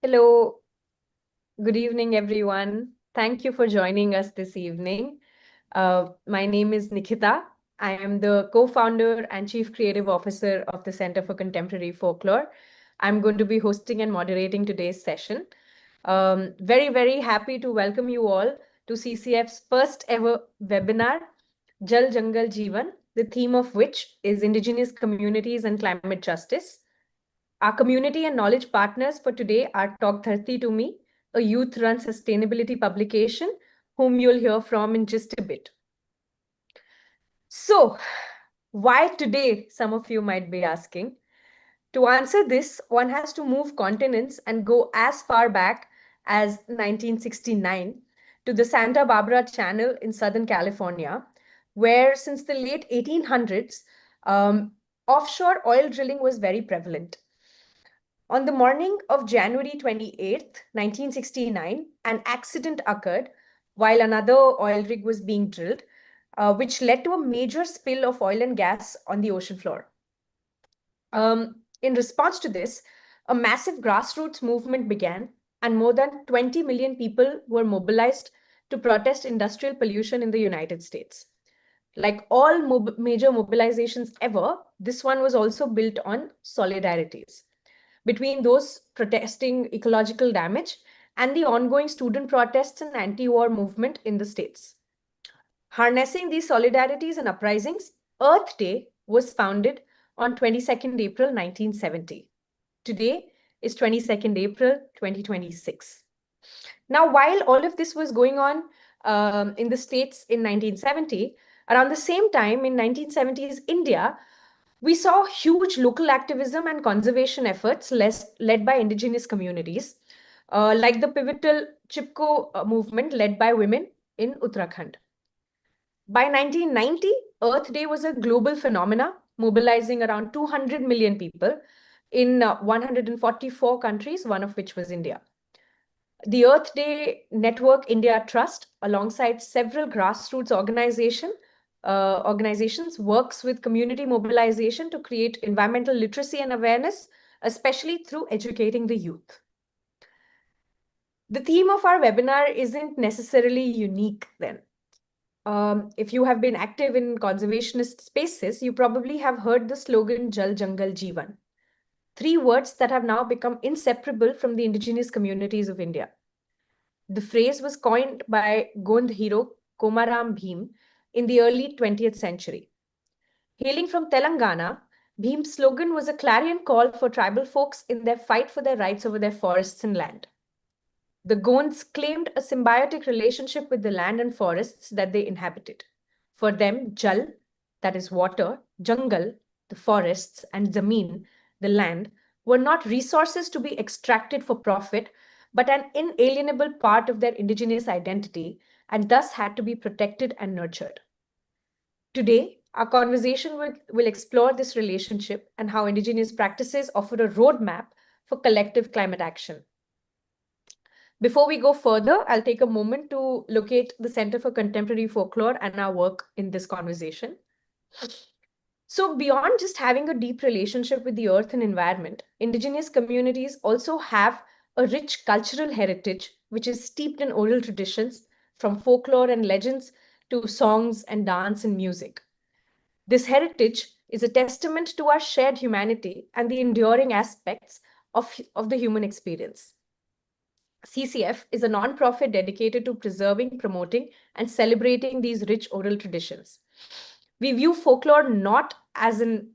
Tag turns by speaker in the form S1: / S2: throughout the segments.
S1: Hello, good evening, everyone. Thank you for joining us this evening. My name is Nikita. I am the co-founder and chief creative officer of the Center for Contemporary Folklore. I'm going to be hosting and moderating today's session. Very happy to welcome you all to CCF's first ever webinar, Jal Jangal Jeevan, the theme of which is Indigenous communities and climate justice. Our community and knowledge partners for today are Talk Dharti to Me, a youth-run sustainability publication, whom you'll hear from in just a bit. So, why today, some of you might be asking? To answer this, one has to move continents and go as far back as 1969 to the Santa Barbara Channel in Southern California, where since the late 1800s, offshore oil drilling was very prevalent. On the morning of January 28th, 1969, an accident occurred while another oil rig was being drilled, which led to a major spill of oil and gas on the ocean floor. In response to this, a massive grassroots movement began, and more than 20 million people were mobilized to protest industrial pollution in the United States. Like all major mobilizations ever, this one was also built on solidarities between those protesting ecological damage and the ongoing student protests and anti-war movement in the states. Harnessing these solidarities and uprisings, Earth Day was founded on 22nd April 1970. Today is 22nd April 2026. Now, while all of this was going on in the States in 1970, around the same time in 1970s India, we saw huge local activism and conservation efforts led by indigenous communities, like the pivotal Chipko movement led by women in Uttarakhand. By 1990, Earth Day was a global phenomena, mobilizing around 200 million people in 144 countries, one of which was India. The Earth Day Network India Trust, alongside several grassroots organizations, works with community mobilization to create environmental literacy and awareness, especially through educating the youth. The theme of our webinar isn't necessarily unique then. If you have been active in conservationist spaces, you probably have heard the slogan Jal Jangal Jeevan. 3 words that have now become inseparable from the indigenous communities of India. The phrase was coined by Gond hero Komaram Bhim in the early 20th century. Hailing from Telangana, Bhim's slogan was a clarion call for tribal folks in their fight for their rights over their forests and land. The Gonds claimed a symbiotic relationship with the land and forests that they inhabited. For them, Jal, that is water, Jungle, the forests, and Zameen, the land, were not resources to be extracted for profit, but an inalienable part of their indigenous identity, and thus had to be protected and nurtured. Today, our conversation will explore this relationship and how indigenous practices offer a roadmap for collective climate action. Before we go further, I'll take a moment to locate the Center for Contemporary Folklore and our work in this conversation. So beyond just having a deep relationship with the earth and environment, indigenous communities also have a rich cultural heritage, which is steeped in oral traditions, from folklore and legends to songs and dance and music. This heritage is a testament to our shared humanity and the enduring aspects of the human experience. CCF is a non-profit dedicated to preserving, promoting, and celebrating these rich oral traditions. We view folklore not as an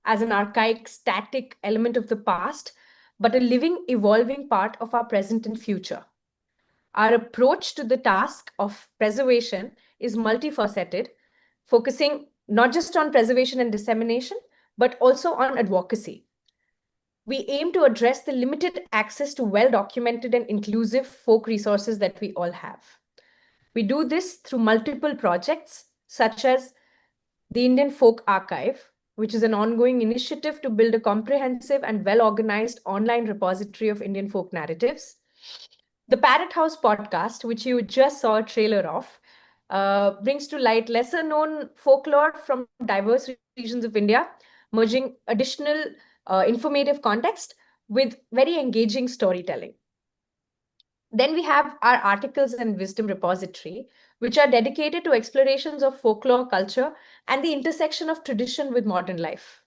S1: archaic, static element of the past, but a living, evolving part of our present and future. Our approach to the task of preservation is multifaceted, focusing not just on preservation and dissemination, but also on advocacy. We aim to address the limited access to well-documented and inclusive folk resources that we all have. We do this through multiple projects, such as the Indian Folk Archive, which is an ongoing initiative to build a comprehensive and well-organized online repository of Indian folk narratives. The Parrot House podcast, which you just saw a trailer of, brings to light lesser-known folklore from diverse regions of India, merging additional informative context with very engaging storytelling. Then we have our articles and wisdom repository, which are dedicated to explorations of folklore culture and the intersection of tradition with modern life.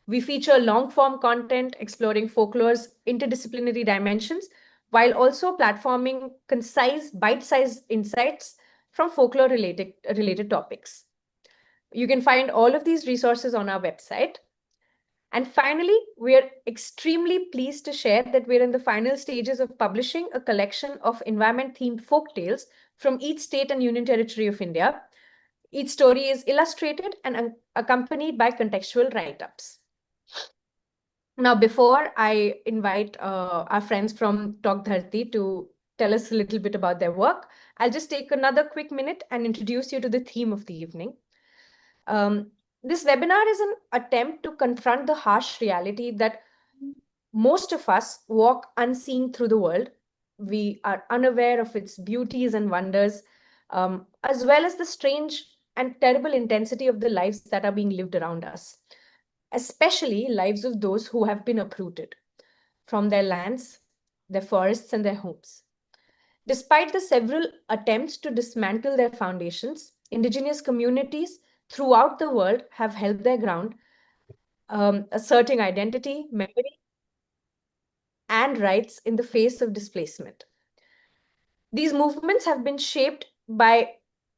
S1: We feature long form content exploring folklore's interdisciplinary dimensions while also platforming concise, bite sized insights from folklore related topics. You can find all of these resources on our website. And finally, we are extremely pleased to share that we're in the final stages of publishing a collection of environment themed folk tales from each state and union territory of India. Each story is illustrated and accompanied by contextual write ups. Now, before I invite our friends from Talk Dharti to tell us a little bit about their work, I'll just take another quick minute and introduce you to the theme of the evening. Um, this webinar is an attempt to confront the harsh reality that most of us walk unseen through the world. We are unaware of its beauties and wonders, as well as the strange and terrible intensity of the lives that are being lived around us, especially lives of those who have been uprooted from their lands, their forests, and their homes. Despite the several attempts to dismantle their foundations, indigenous communities throughout the world have held their ground, asserting identity, memory, and rights in the face of displacement. These movements have been shaped by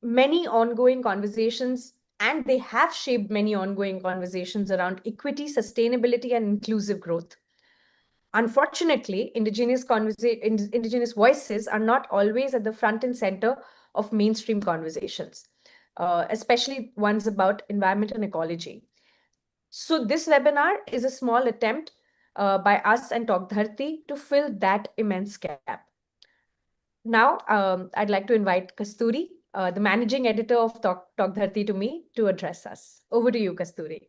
S1: many ongoing conversations, and they have shaped many ongoing conversations around equity, sustainability, and inclusive growth. Unfortunately, indigenous voices are not always at the front and center of mainstream conversations, especially ones about environment and ecology. So this webinar is a small attempt by us and Talk Dharti to fill that immense gap. Now, I'd like to invite Kasturi, the managing editor of Talk Dharti, to me to address us. Over to you, Kasturi.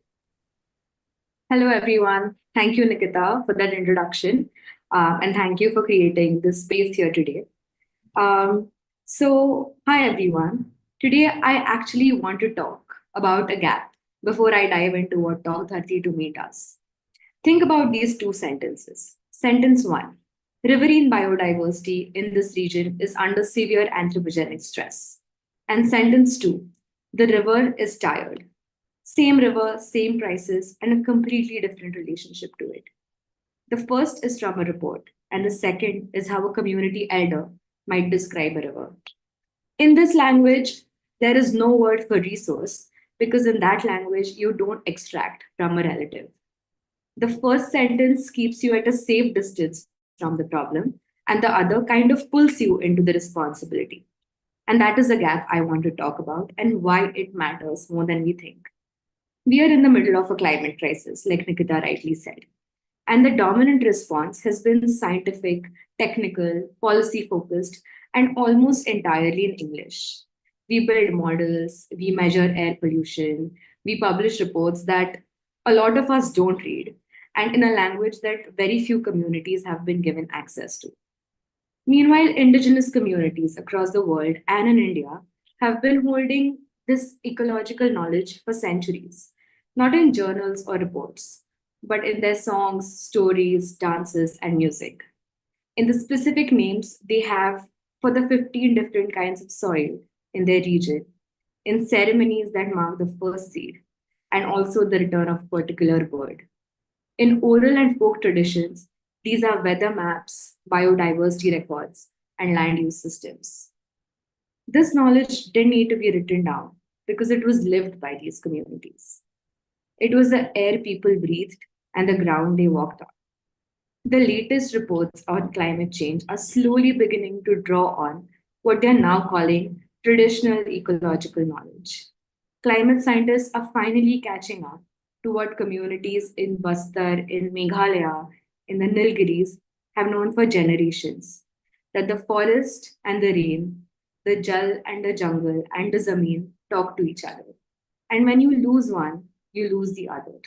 S2: Hello, everyone. Thank you, Nikita, for that introduction. And thank you for creating this space here today. Hi, everyone. Today, I actually want to talk about a gap before I dive into what Talk 30 to me does. Think about these two sentences. Sentence one: riverine biodiversity in this region is under severe anthropogenic stress. And sentence two: the river is tired. Same river, same prices, and a completely different relationship to it. The first is from a report, and the second is how a community elder might describe a river. In this language, there is no word for resource because in that language, you don't extract from a relative. The first sentence keeps you at a safe distance from the problem, and the other kind of pulls you into the responsibility. And that is a gap I want to talk about and why it matters more than we think. We are in the middle of a climate crisis, like Nikita rightly said. And the dominant response has been scientific, technical, policy focused, and almost entirely in English. We build models, we measure air pollution, we publish reports that a lot of us don't read, and in a language that very few communities have been given access to. Meanwhile, indigenous communities across the world and in India have been holding this ecological knowledge for centuries, not in journals or reports, but in their songs, stories, dances, and music. In the specific names they have for the 15 different kinds of soil in their region, in ceremonies that mark the first seed, and also the return of particular bird. In oral and folk traditions, these are weather maps, biodiversity records, and land use systems. This knowledge didn't need to be written down because it was lived by these communities. It was the air people breathed and the ground they walked on. The latest reports on climate change are slowly beginning to draw on what they're now calling traditional ecological knowledge. Climate scientists are finally catching up to what communities in Bastar, in Meghalaya, in the Nilgiris have known for generations, that the forest and the rain, the jal and the jungle and the zameen talk to each other. And when you lose one, you lose the other.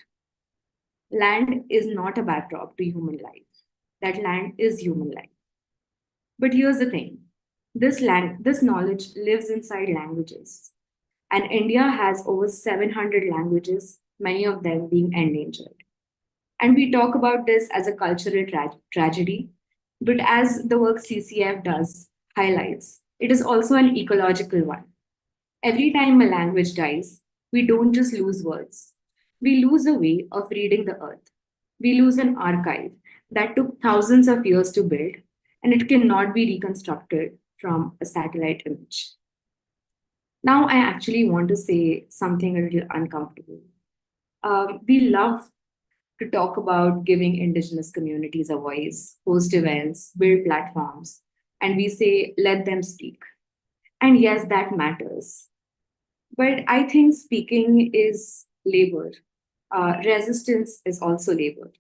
S2: Land is not a backdrop to human life. That land is human life. But here's the thing. This knowledge lives inside languages. And India has over 700 languages, many of them being endangered. And we talk about this as a cultural tragedy, But as the work CCF does highlights, it is also an ecological one. Every time a language dies, we don't just lose words, we lose a way of reading the earth. We lose an archive that took thousands of years to build, and it cannot be reconstructed from a satellite image. Now, I actually want to say something a little uncomfortable. We love to talk about giving Indigenous communities a voice, host events, build platforms, and we say, let them speak. And yes, that matters. But I think speaking is labor. Resistance is also labor.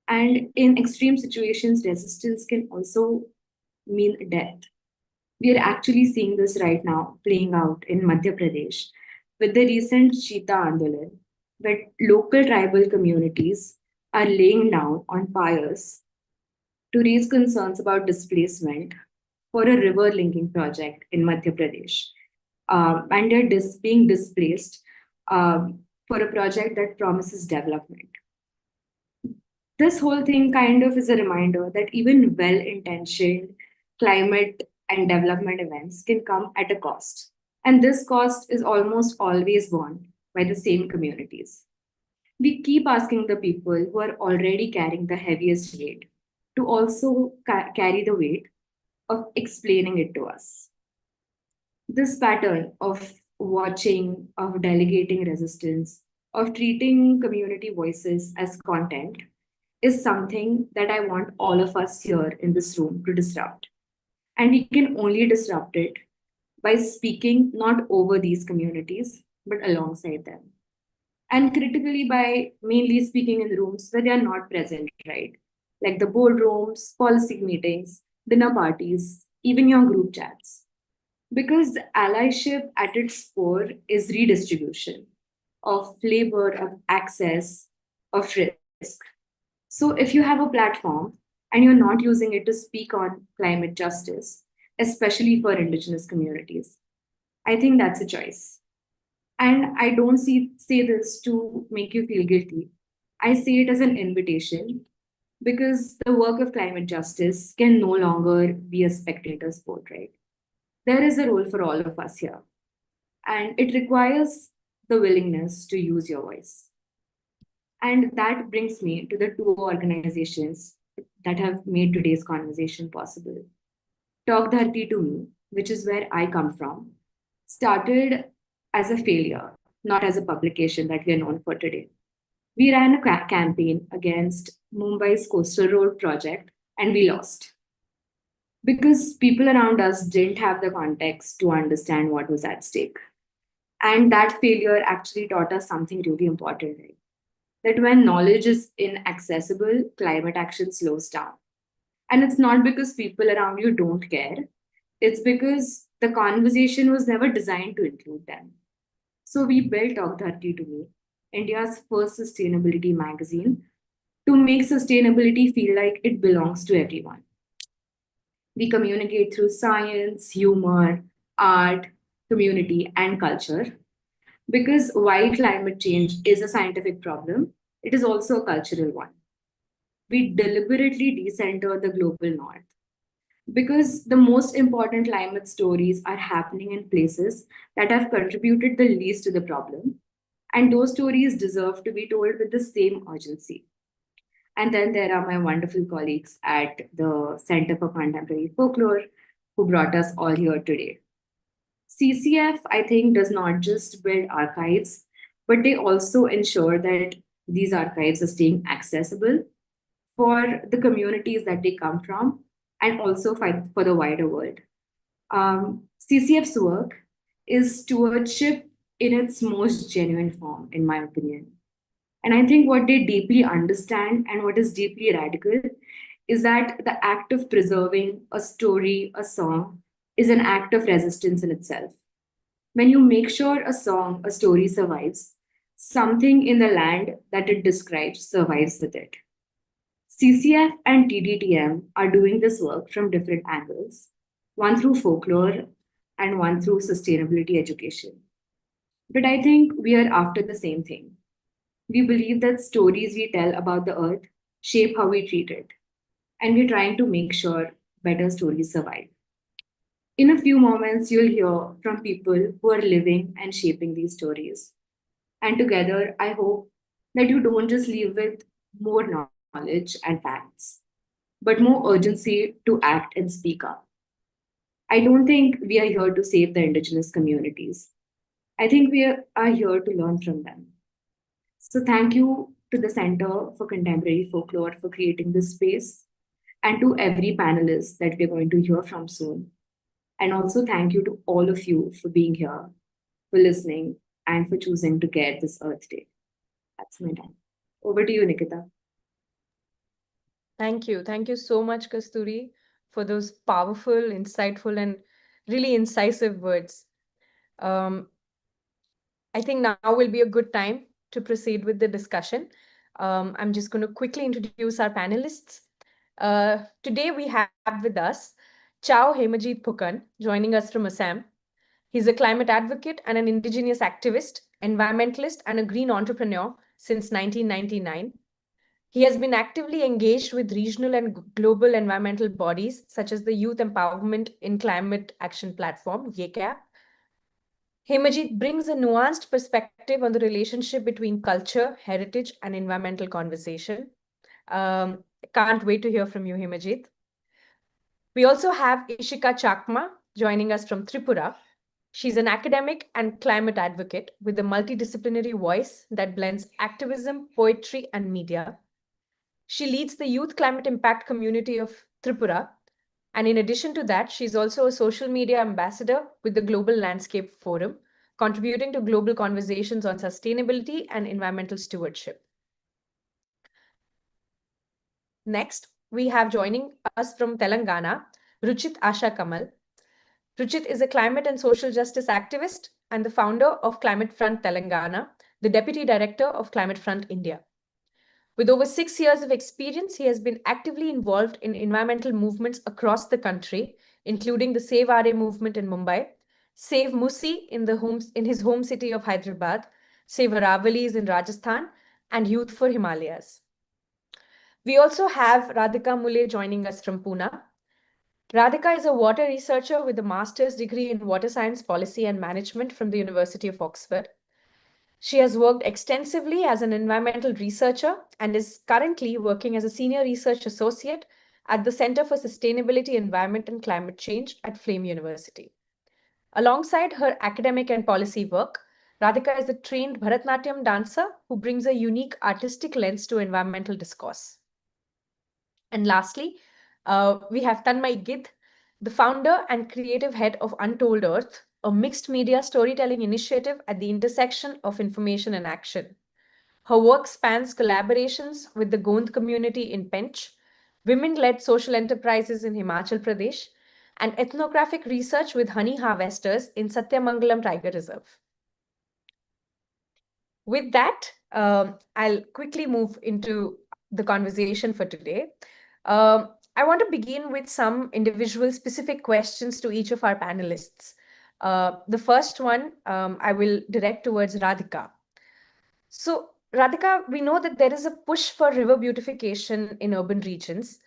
S2: And in extreme situations, resistance can also mean death. We are actually seeing this right now playing out in Madhya Pradesh with the recent Cheetah Andolan, where local tribal communities are laying down on pyres to raise concerns about displacement for a river linking project in Madhya Pradesh. And they're being displaced for a project that promises development. This whole thing kind of is a reminder that even well intentioned climate and development events can come at a cost. And this cost is almost always borne by the same communities. We keep asking the people who are already carrying the heaviest weight to also carry the weight of explaining it to us. This pattern of watching, of delegating resistance, of treating community voices as content is something that I want all of us here in this room to disrupt. And we can only disrupt it by speaking not over these communities, but alongside them. And critically, by mainly speaking in rooms where they are not present, right? Like the boardrooms, policy meetings, dinner parties, even your group chats. Because allyship at its core is redistribution of labor, of access, of risk. So if you have a platform and you're not using it to speak on climate justice, especially for Indigenous communities, I think that's a choice. And I don't say this to make you feel guilty. I say it as an invitation because the work of climate justice can no longer be a spectator sport, right? There is a role for all of us here, and it requires the willingness to use your voice. And that brings me to the two organizations that have made today's conversation possible. Talk Dharti to Me, which is where I come from, started as a failure, not as a publication that we are known for today. We ran a campaign against Mumbai's Coastal Road project and we lost because people around us didn't have the context to understand what was at stake. And that failure actually taught us something really important, right? That when knowledge is inaccessible, climate action slows down. And it's not because people around you don't care, it's because the conversation was never designed to include them. So we built Talk Dharti to Me, India's first sustainability magazine, to make sustainability feel like it belongs to everyone. We communicate through science, humor, art, community, and culture. Because while climate change is a scientific problem, it is also a cultural one. We deliberately decenter the global north because the most important climate stories are happening in places that have contributed the least to the problem. And those stories deserve to be told with the same urgency. And then there are my wonderful colleagues at the Center for Contemporary Folklore who brought us all here today. CCF, I think, does not just build archives, but they also ensure that these archives are staying accessible for the communities that they come from and also for the wider world. CCF's work is stewardship in its most genuine form, in my opinion. And I think what they deeply understand and what is deeply radical is that the act of preserving a story, a song, is an act of resistance in itself. When you make sure a song, a story survives, something in the land that it describes survives with it. CCF and TDTM are doing this work from different angles, one through folklore and one through sustainability education. But I think we are after the same thing. We believe that stories we tell about the earth shape how we treat it. and we're trying to make sure better stories survive. In a few moments, you'll hear from people who are living and shaping these stories. And together, I hope that you don't just leave with more knowledge and facts, but more urgency to act and speak up. I don't think we are here to save the Indigenous communities. I think we are here to learn from them. So, thank you to the Center for Contemporary Folklore for creating this space, and to every panelist that we're going to hear from soon. And also, thank you to all of you for being here, for listening, and for choosing to care this Earth Day. That's my time. Over to you, Nikita.
S1: Thank you. Thank you so much, Kasturi, for those powerful, insightful, and really incisive words. Um, I think now will be a good time to proceed with the discussion. I'm just going to quickly introduce our panelists. Today we have with us Chao Hemajit Phukan, joining us from Assam. He's a climate advocate and an indigenous activist, environmentalist, and a green entrepreneur since 1999. He has been actively engaged with regional and global environmental bodies such as the Youth Empowerment in Climate Action Platform, YECAP. Hemajit brings a nuanced perspective on the relationship between culture, heritage, and environmental conversation. Can't wait to hear from you, Hemajit. We also have Ishika Chakma joining us from Tripura. She's an academic and climate advocate with a multidisciplinary voice that blends activism, poetry, and media. She leads the Youth Climate Impact community of Tripura. And in addition to that, she's also a social media ambassador with the Global Landscape Forum, contributing to global conversations on sustainability and environmental stewardship. Next, we have joining us from Telangana, Ruchit Asha Kamal. Ruchit is a climate and social justice activist and the founder of Climate Front Telangana, the deputy director of Climate Front India. With over 6 years of experience, he has been actively involved in environmental movements across the country, including the Save RA movement in Mumbai, Save Musi in his home city of Hyderabad, Save Aravalis in Rajasthan, and Youth for Himalayas. We also have Radhika Mule joining us from Pune. Radhika is a water researcher with a master's degree in water science policy and management from the University of Oxford. She has worked extensively as an environmental researcher and is currently working as a senior research associate at the Center for Sustainability, Environment and Climate Change at Flame University. Alongside her academic and policy work, Radhika is a trained Bharatnatyam dancer who brings a unique artistic lens to environmental discourse. And lastly, we have Tanmay Gid, the founder and creative head of Untold Earth, a mixed media storytelling initiative at the intersection of information and action. Her work spans collaborations with the Gond community in Pench, women-led social enterprises in Himachal Pradesh, and ethnographic research with honey harvesters in Satyamangalam Tiger Reserve. With that, I'll quickly move into the conversation for today. I want to begin with some individual specific questions to each of our panelists. The first one I will direct towards Radhika. So, Radhika, we know that there is a push for river beautification in urban regions,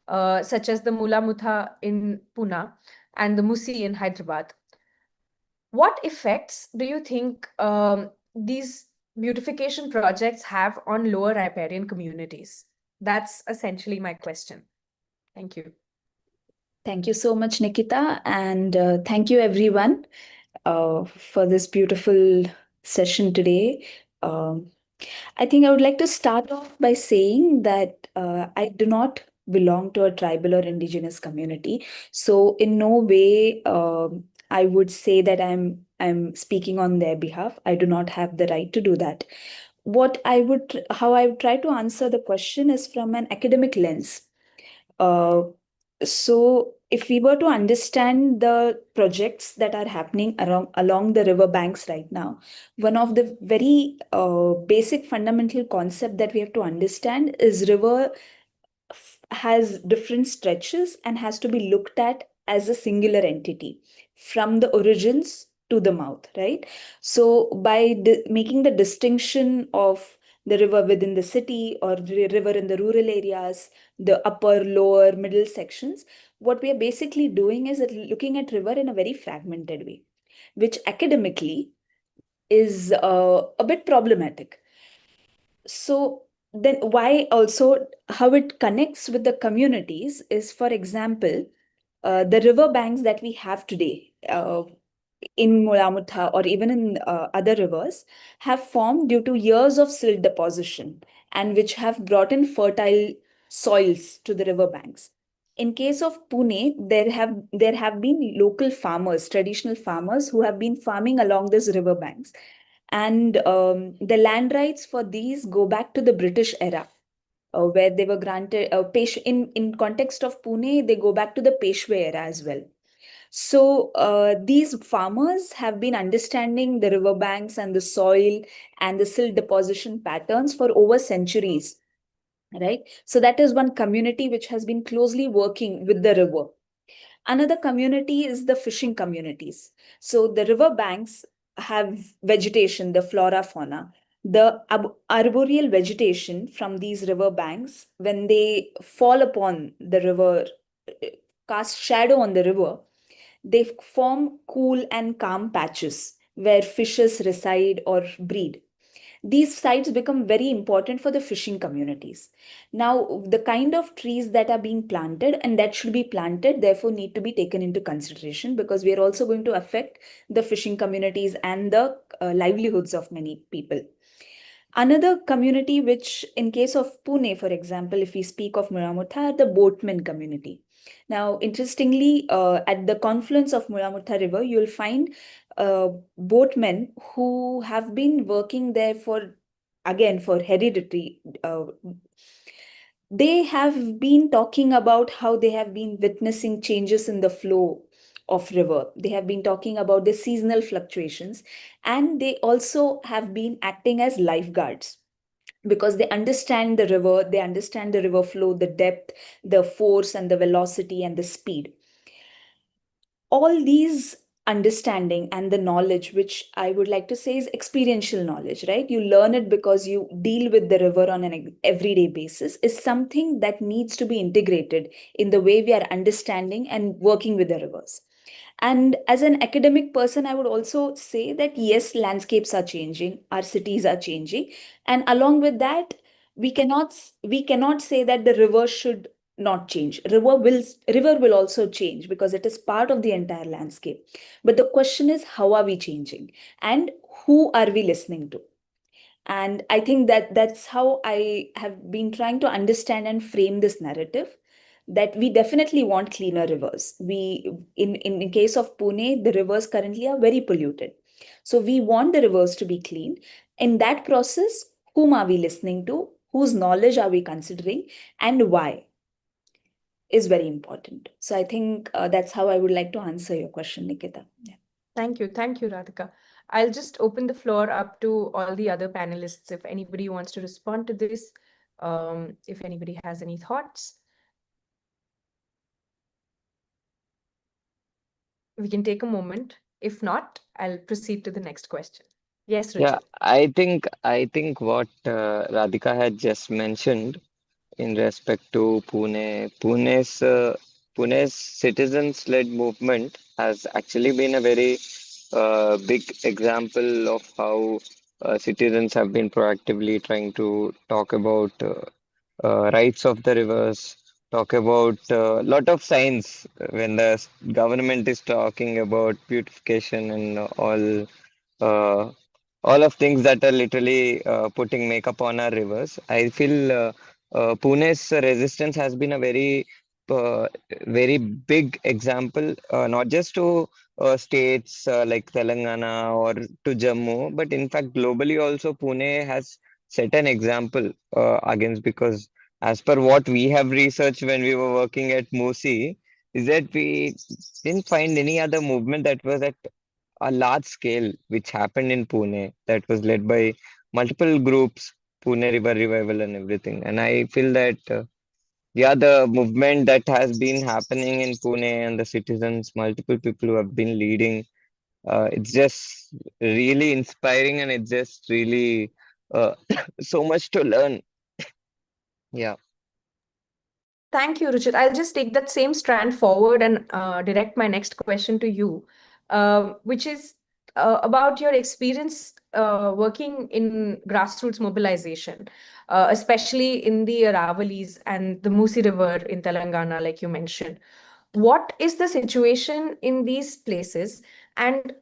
S1: such as the Mula Mutha in Pune and the Musi in Hyderabad. What effects do you think these beautification projects have on lower riparian communities? That's essentially my question. Thank you.
S3: Thank you so much, Nikita, and thank you everyone for this beautiful session today. I think I would like to start off by saying that I do not belong to a tribal or indigenous community. So in no way I would say that I'm speaking on their behalf. I do not have the right to do that. How I would try to answer the question is from an academic lens. So if we were to understand the projects that are happening along the river banks right now, one of the very basic fundamental concept that we have to understand is river has different stretches and has to be looked at as a singular entity from the origins to the mouth, right? So by making the distinction of the river within the city or the river in the rural areas, the upper, lower, middle sections. What we are basically doing is looking at river in a very fragmented way, which academically is a bit problematic. So then why also how it connects with the communities is, for example, the river banks that we have today in Mulamutha or even in other rivers have formed due to years of silt deposition and which have brought in fertile soils to the river banks. In case of Pune, there have been local farmers, traditional farmers who have been farming along these river banks, and the land rights for these go back to the British era, where they were granted in context of Pune, they go back to the Peshwa era as well. So these farmers have been understanding the riverbanks and the soil and the silt deposition patterns for over centuries, right? So that is one community which has been closely working with the river. Another community is the fishing communities. So the river banks have vegetation, the flora, fauna. The arboreal vegetation from these river banks, when they fall upon the river, cast shadow on the river, they form cool and calm patches where fishes reside or breed. These sites become very important for the fishing communities. Now, the kind of trees that are being planted and that should be planted, therefore, need to be taken into consideration, because we are also going to affect the fishing communities and the livelihoods of many people. Another community, which in case of Pune, for example, if we speak of Muramutha, the boatmen community. Now, interestingly, at the confluence of Muramutha River, you'll find boatmen who have been working there for, again, for hereditary. They have been talking about how they have been witnessing changes in the flow of river. They have been talking about the seasonal fluctuations, and they also have been acting as lifeguards because they understand the river, they understand the river flow, the depth, the force, and the velocity and the speed. All these understanding and the knowledge, which I would like to say is experiential knowledge, right? You learn it because you deal with the river on an everyday basis, is something that needs to be integrated in the way we are understanding and working with the rivers. And as an academic person, I would also say that yes, landscapes are changing, our cities are changing, and along with that, we cannot say that the river should not change. River will also change because it is part of the entire landscape. But the question is, how are we changing, and who are we listening to? And I think that that's how I have been trying to understand and frame this narrative, that we definitely want cleaner rivers. In case of Pune, the rivers currently are very polluted. So we want the rivers to be clean. In that process, whom are we listening to? Whose knowledge are we considering? And why is very important. So I think that's how I would like to answer your question, Nikita. Yeah.
S1: Thank you. Thank you, Radhika. I'll just open the floor up to all the other panelists if anybody wants to respond to this, if anybody has any thoughts. We can take a moment. If not, I'll proceed to the next question. Yes,
S4: Yeah,
S1: Richard.
S4: I think what Radhika had just mentioned in respect to Pune's citizens-led movement has actually been a very big example of how citizens have been proactively trying to talk about rights of the rivers, talk about a lot of science when the government is talking about beautification and uh, all of things that are literally putting makeup on our rivers. I feel Pune's resistance has been a uh, very big example, not just to states like Telangana or to Jammu, but in fact globally also Pune has set an example against, because as per what we have researched when we were working at Musi, is that we didn't find any other movement that was at a large scale, which happened in Pune, that was led by multiple groups, Pune River Revival and everything. And I feel that, yeah, the movement that has been happening in Pune and the citizens, multiple people who have been leading, it's just really inspiring, and it's just really so much to learn. Yeah.
S1: Thank you, Ruchit. I'll just take that same strand forward and direct my next question to you, which is about your experience working in grassroots mobilization, especially in the Aravalis and the Musi River in Telangana, like you mentioned. What is the situation in these places, and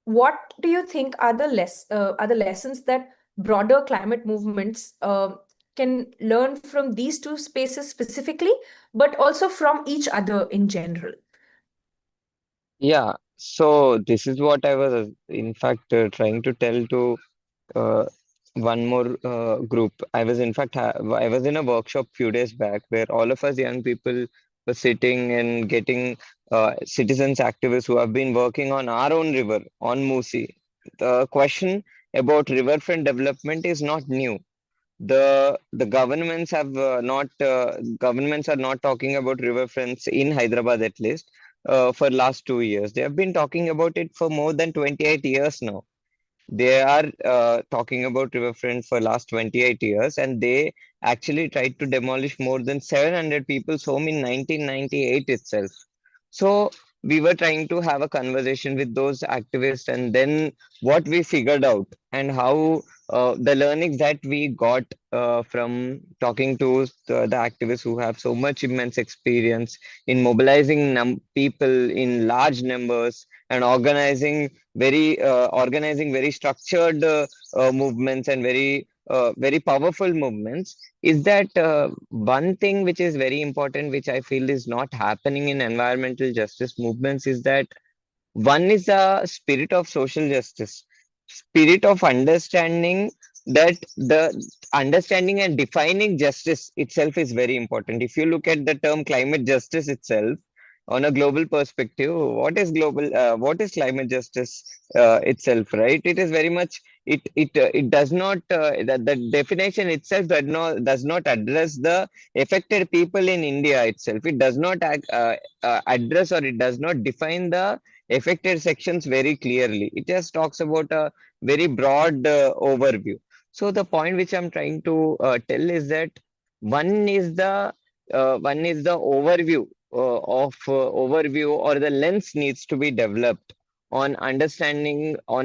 S1: what do you think are the lessons that broader climate movements can learn from these two spaces specifically, but also from each other in general?
S4: Yeah. So this is what I was, in fact, trying to tell to uh, one more group. I was, in fact, I was in a workshop few days back where all of us young people were sitting and getting citizens activists who have been working on our own river, on Musi. The question about riverfront development is not new. The governments have not governments are not talking about riverfronts in Hyderabad, at least for last 2 years. They have been talking about it for more than 28 years now. They are talking about riverfront for last 28 years, and they actually tried to demolish more than 700 people's home in 1998 itself. So we were trying to have a conversation with those activists, and then what we figured out and how the learnings that we got from talking to the activists who have so much immense experience in mobilizing people in large numbers and organizing very structured movements and very powerful movements, is that one thing which is very important, which I feel is not happening in environmental justice movements, is that one is a spirit of social justice, spirit of understanding, that the understanding and defining justice itself is very important. If you look at the term climate justice itself on a global perspective, what is climate justice itself, right? It is very much, it does not the definition itself does not address the affected people in India itself. It does not address, or it does not define the affected sections very clearly. It just talks about a very broad overview. So the point which I'm trying to tell is that one is the overview, or the lens needs to be developed on understanding or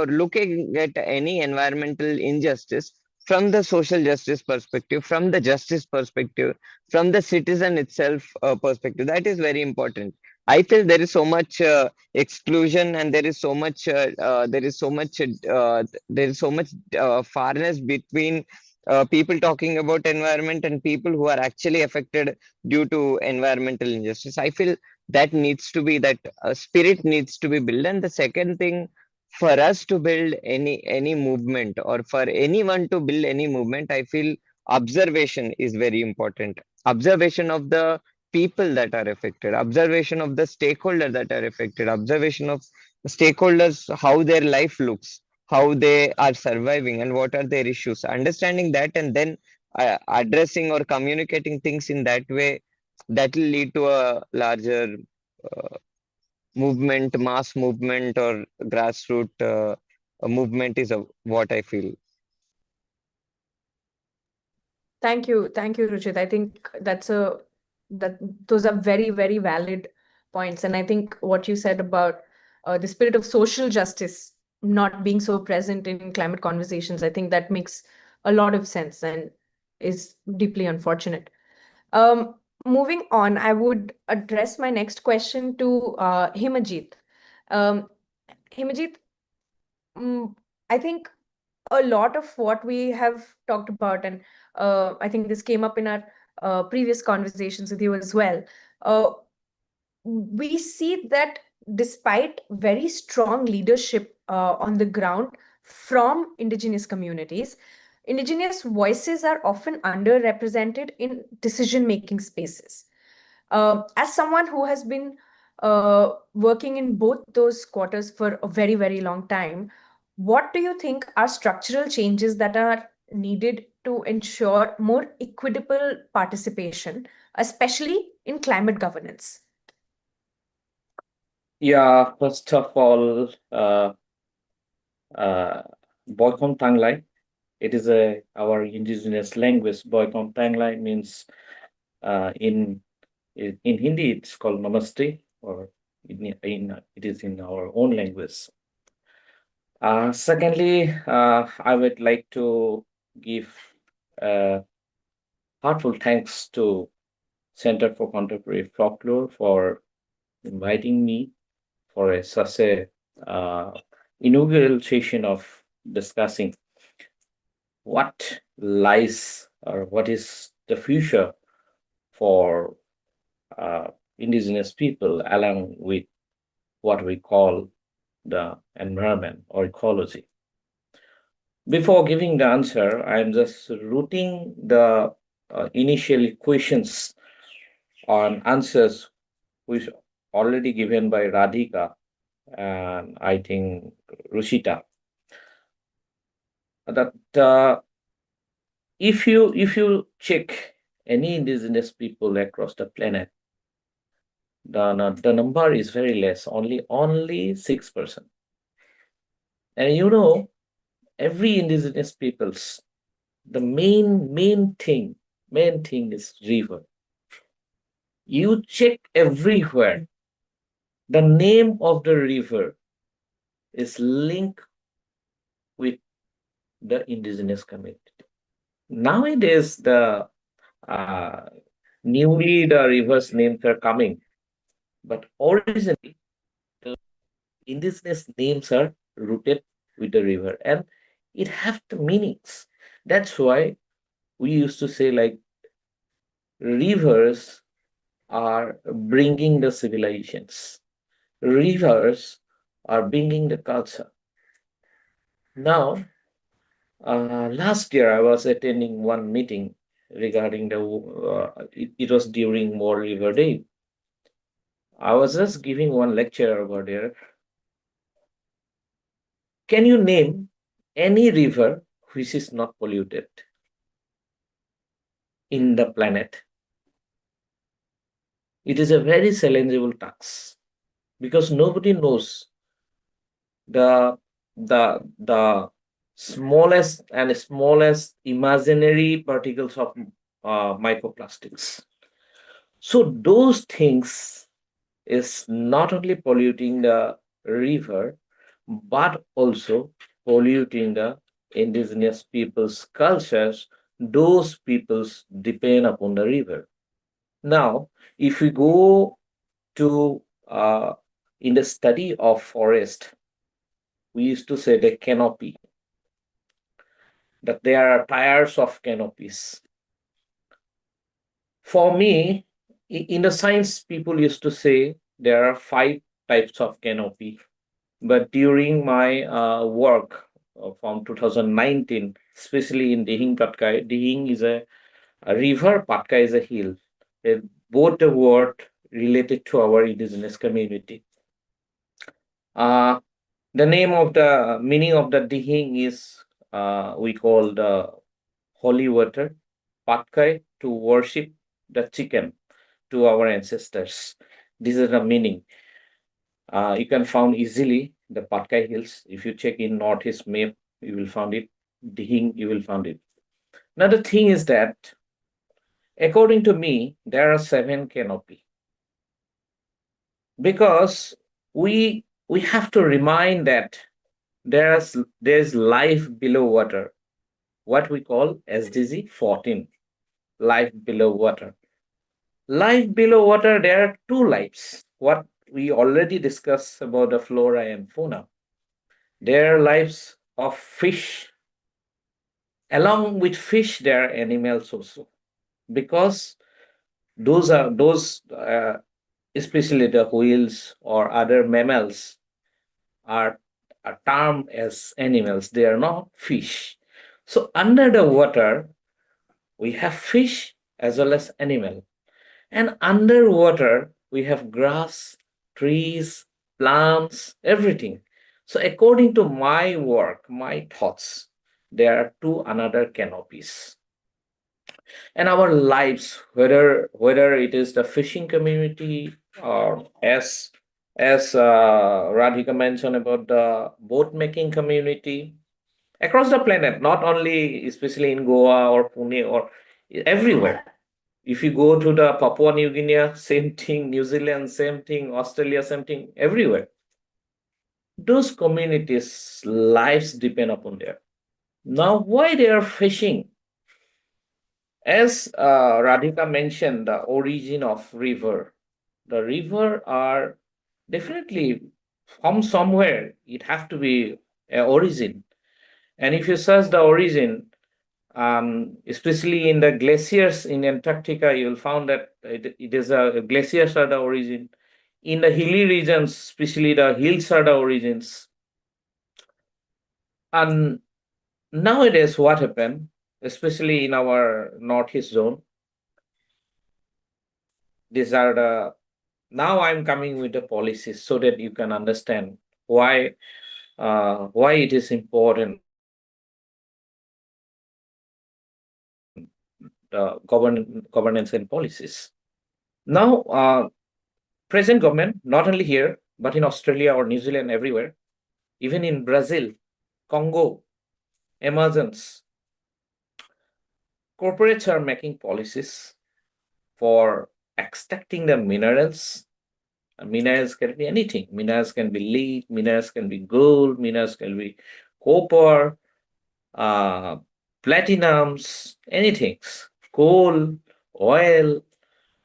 S4: looking at any environmental injustice from the social justice perspective, from the justice perspective, from the citizen itself perspective. That is very important. I feel there is so much exclusion, and there is so much farness between people talking about environment and people who are actually affected due to environmental injustice. I feel that spirit needs to be built. And the second thing, for us to build any movement, or for anyone to build any movement, I feel observation is very important. Observation of the people that are affected, observation of the stakeholders that are affected, observation of stakeholders, how their life looks, how they are surviving, and what are their issues. Understanding that, and then addressing or communicating things in that way, that will lead to a larger uh, movement, mass movement, or grassroots movement is what I feel.
S1: Thank you, Ruchit. I think that those are very, very valid points. And I think what you said about the spirit of social justice not being so present in climate conversations, I think that makes a lot of sense and is deeply unfortunate. Um, Moving on, I would address my next question to Himajit. Um, Himajit, I think a lot of what we have talked about, and I think this came up in our previous conversations with you as well. Uh, we see that despite very strong leadership on the ground from Indigenous communities, Indigenous voices are often underrepresented in decision-making spaces. As someone who has been working in both those quarters for a very, very long time, what do you think are structural changes that are needed to ensure more equitable participation, especially in climate governance?
S5: Yeah, first of all, Boykhom Tanglai, It is our indigenous language. Boykom Tanglai means in Hindi it's called Namaste, or it is in our own language. Secondly, I would like to give heartfelt thanks to Center for Contemporary Folklore for inviting me for such a inaugural session of discussing what lies or what is the future for indigenous people along with what we call the environment or ecology. Before giving the answer, I'm just routing the initial questions on answers which already given by Radhika and I think Rushita. That if you check any indigenous people across the planet, the number is very less, only 6%. And you know, every indigenous peoples, the main thing is river. You check everywhere, the name of the river is linked with the indigenous community. Nowadays, the newly the rivers names are coming, but originally the indigenous names are rooted with the river, and it have the meanings. That's why we used to say like rivers are bringing the civilizations. Rivers are bringing the culture. Now, last year I was attending one meeting regarding it was during World River Day. I was just giving one lecture over there. Can you name any river which is not polluted in the planet? It is a very challengeable task because nobody knows the smallest imaginary particles of microplastics. So those things is not only polluting the river, but also polluting the indigenous people's cultures. Those peoples depend upon the river. Now, if we go to in the study of forest, we used to say the canopy, that there are tiers of canopies. For me, in the science, people used to say there are 5 types of canopy. But during my work from 2019, especially in Dihing Patkai, Dihing is a river, Patkai is a hill. Both the word related to our indigenous community. The name of the meaning of the Dihing is we call the holy water, Patkai to worship the chicken to our ancestors. This is the meaning. You can find easily the Patkai Hills. If you check in Northeast map, you will find it. Dihing, you will find it. Now the thing is that, according to me, there are 7 canopy. Because we have to remind that there's life below water, what we call SDG 14, life below water. Life below water, there are 2 lives. What we already discussed about the flora and fauna. There are lives of fish. Along with fish, there are animals also, because those especially the whales or other mammals are termed as animals. They are not fish. So under the water, we have fish as well as animal. And underwater, we have grass, trees, plants, everything. So according to my work, my thoughts, there are 2 another canopies. And our lives, whether it is the fishing community or as Radhika mentioned about the boat making community, across the planet, not only especially in Goa or Pune or everywhere. If you go to the Papua New Guinea, same thing, New Zealand, same thing, Australia, same thing, everywhere. Those communities' lives depend upon there. Now, why they are fishing? As Radhika mentioned, the origin of river. The river are definitely from somewhere. It have to be a origin. And if you search the origin, especially in the glaciers in Antarctica, you'll find that it is a glaciers are the origin. In the hilly regions, especially the hills are the origins. And nowadays, what happened, especially in our northeast zone, these are the now I'm coming with the policies so that you can understand why it is important the governance and policies. Now, present government, not only here, but in Australia or New Zealand, everywhere, even in Brazil, Congo, Amazons, corporates are making policies for extracting the minerals. Minerals can be anything. Minerals can be lead, minerals can be gold, minerals can be copper, platinums, anything, coal, oil.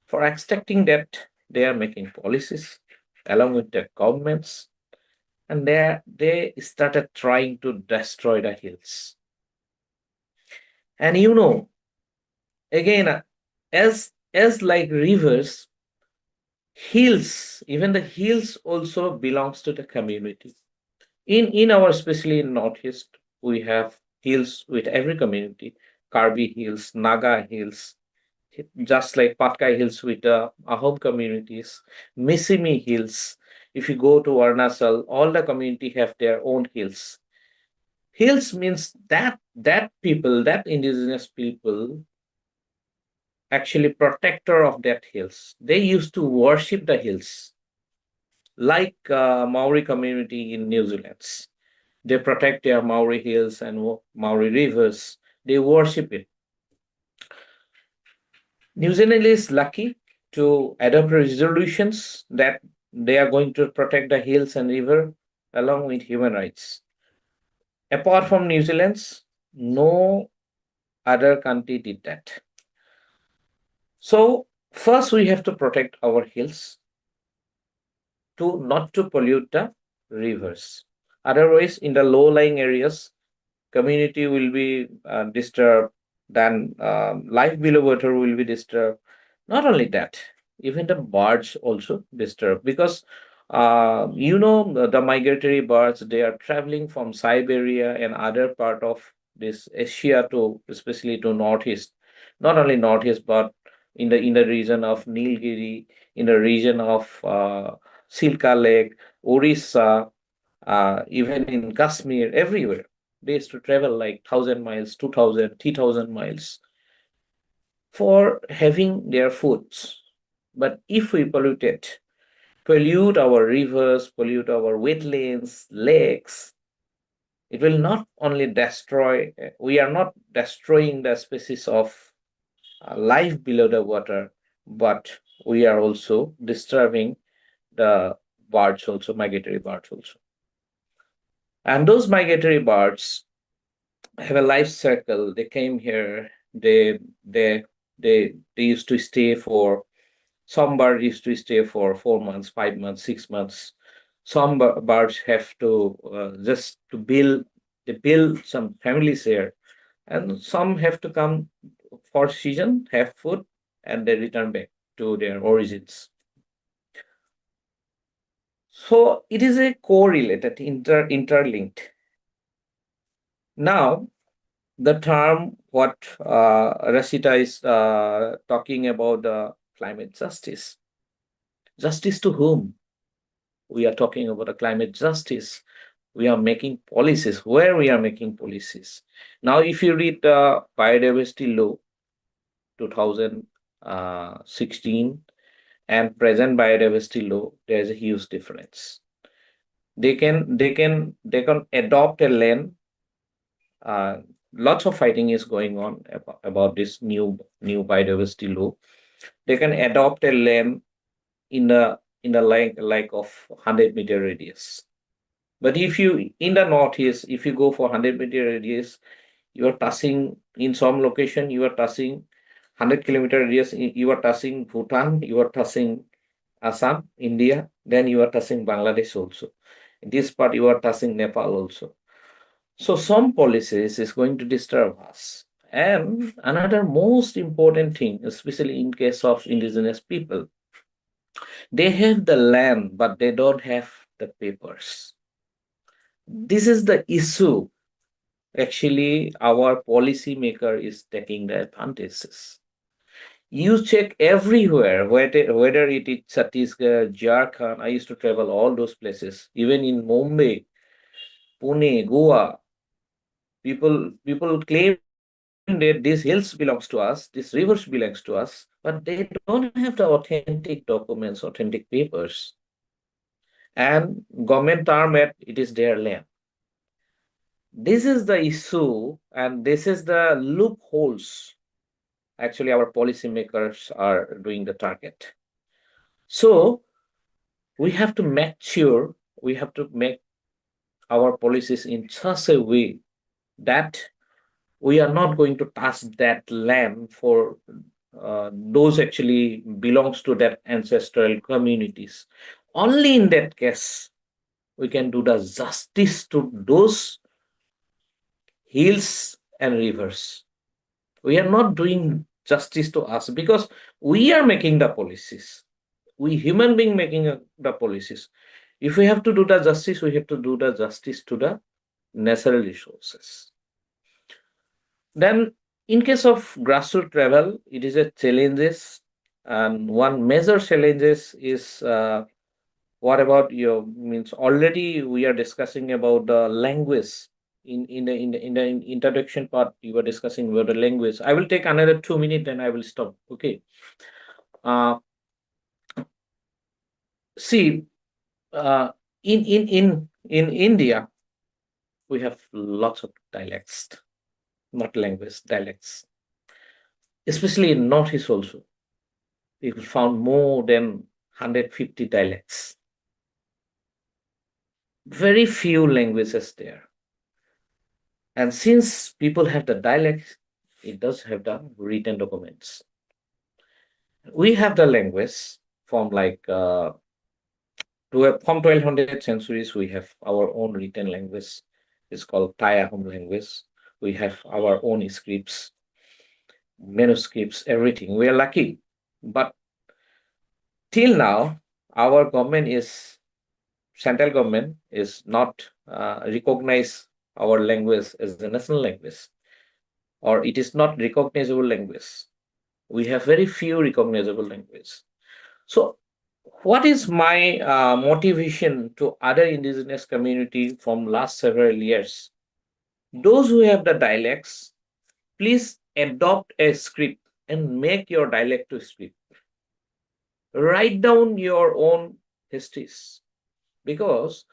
S5: For extracting that, they are making policies along with the governments, and they started trying to destroy the hills. And again, as like rivers, hills, even the hills also belongs to the community. In our, especially in Northeast, we have hills with every community, Karbi Hills, Naga Hills, just like Patkai Hills with the Ahom communities, Missimi Hills. If you go to Arunachal, all the community have their own hills. Hills means that people, that indigenous people, actually protector of that hills. They used to worship the hills, like Maori community in New Zealand. They protect their Maori hills and Maori rivers. They worship it. New Zealand is lucky to adopt resolutions that they are going to protect the hills and river along with human rights. Apart from New Zealand's, no other country did that. So first we have to protect our hills to not to pollute the rivers. Otherwise, in the low-lying areas, community will be disturbed, then life below water will be disturbed. Not only that, even the birds also disturbed because the migratory birds, they are traveling from Siberia and other part of this Asia to especially to northeast. Not only northeast, but in the region of Nilgiri, in the region of Silka Lake, Orissa, even in Kashmir, everywhere. They used to travel like 1,000 miles, 2,000, 3,000 miles for having their foods. But if we pollute our rivers, pollute our wetlands, lakes, it will not only destroy, we are not destroying the species of life below the water, but we are also disturbing the birds also, migratory birds also. And those migratory birds have a life cycle. They came here, they used to stay for, some birds used to stay for 4 months, 5 months, 6 months. Some birds have to just to build, they build some families here, and some have to come for season, have food, and they return back to their origins. So it is a correlated, interlinked. Now, the term what Rashida is talking about, the climate justice. Justice to whom? We are talking about a climate justice. We are making policies. Where we are making policies? Now, if you read the biodiversity law 2016 and present biodiversity law, there is a huge difference. They can adopt a land Lots of fighting is going on about this new biodiversity law. They can adopt a land in a like of 100-meter radius. But if you in the northeast, if you go for 100-meter radius, you are touching in some location, you are touching 100-kilometer radius, you are touching Bhutan, you are touching Assam, India, then you are touching Bangladesh also. In this part, you are touching Nepal also. So some policies is going to disturb us. And another most important thing, especially in case of indigenous people, they have the land, but they don't have the papers. This is the issue. Actually, our policymaker is taking the advantages. You check everywhere, whether it is Chhattisgarh, Jharkhand. I used to travel all those places, even in Mumbai, Pune, Goa. People claim that these hills belongs to us, these rivers belongs to us, but they don't have the authentic documents, authentic papers. And government term it is their land. This is the issue, and this is the loopholes. Actually, our policymakers are doing the target. So we have to make sure, we have to make our policies in such a way that we are not going to touch that land for those actually belongs to that ancestral communities. Only in that case, we can do the justice to those hills and rivers. We are not doing justice to us because we are making the policies. We human being making the policies. If we have to do the justice, we have to do the justice to the natural resources. Then, in case of grassroots travel, it is a challenges, and one major challenges is what about your means. Already we are discussing about the language. In the introduction part, you were discussing about the language. I will take another 2 minutes, then I will stop. Okay. Uh, see, in India, we have lots of dialects, not language, dialects. Especially in Northeast also, we found more than 150 dialects. Very few languages there. And since people have the dialects, it does have the written documents. We have the language from from 1200 centuries, we have our own written language. It's called Tayahum language. We have our own scripts, manuscripts, everything. We are lucky. But till now, our central government is not recognize our language as the national language, or it is not recognizable language. We have very few recognizable language. So what is my motivation to other indigenous community from last several years? Those who have the dialects, please adopt a script and make your dialect to script. Write down your own histories, because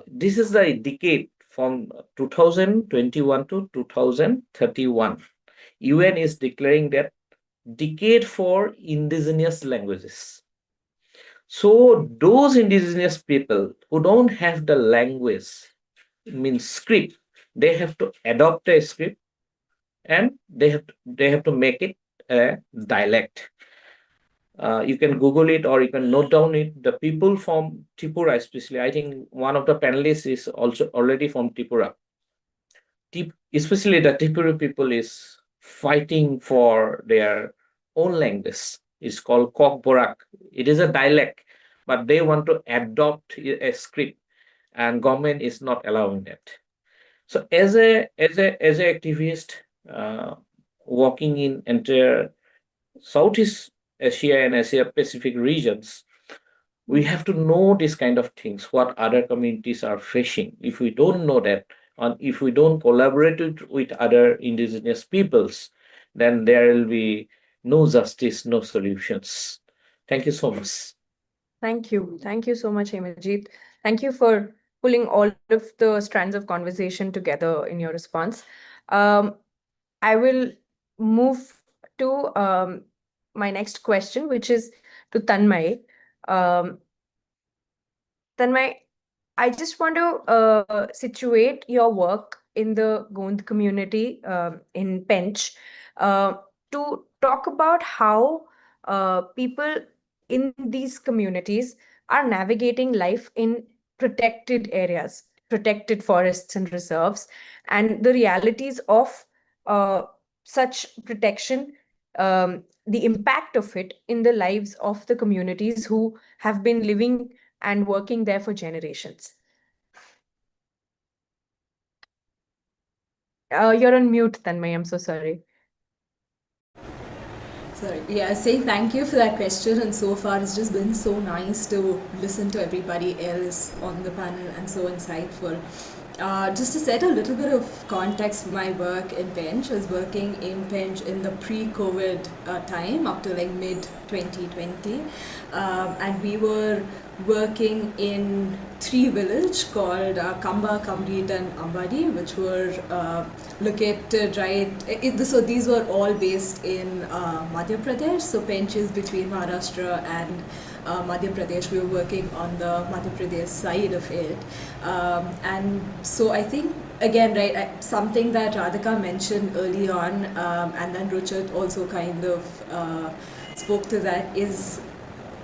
S5: this is the decade from 2021 to 2031. UN is declaring that decade for indigenous languages. So those indigenous people who don't have the language, means script, they have to adopt a script, and they have to make it a dialect. You can Google it, or you can note down it. The people from Tripura, especially, I think one of the panelists is also already from Tripura. Especially the Tripura people is fighting for their own language. It's called Kokborak. It is a dialect, but they want to adopt a script, and government is not allowing that. So as a activist working in entire Southeast Asia and Asia Pacific regions, we have to know these kind of things, what other communities are facing. If we don't know that, and if we don't collaborate with other indigenous peoples, then there will be no justice, no solutions. Thank you so much.
S1: Thank you. Thank you so much, Hemajit. Thank you for pulling all of the strands of conversation together in your response. I will move to my next question, which is to Tanmay. Tanmay, I just want to situate your work in the Gond community in Pench to talk about how people in these communities are navigating life in protected areas, protected forests and reserves, and the realities of such protection, the impact of it in the lives of the communities who have been living and working there for generations. You're on mute, Tanmay. I'm so sorry.
S6: Sorry. Yeah, saying thank you for that question. And so far, it's just been so nice to listen to everybody else on the panel and so insightful. Just to set a little bit of context for my work in Pench, I was working in Pench in the pre-COVID time up to like mid-2020. And we were working in 3 villages called Kamba, Kamrit and Ambadi, which were located so these were all based in Madhya Pradesh. So Pench is between Maharashtra and Madhya Pradesh. We were working on the Madhya Pradesh side of it. And so I think, again, something that Radhika mentioned early on, and then Ruchit also kind of spoke to that, is,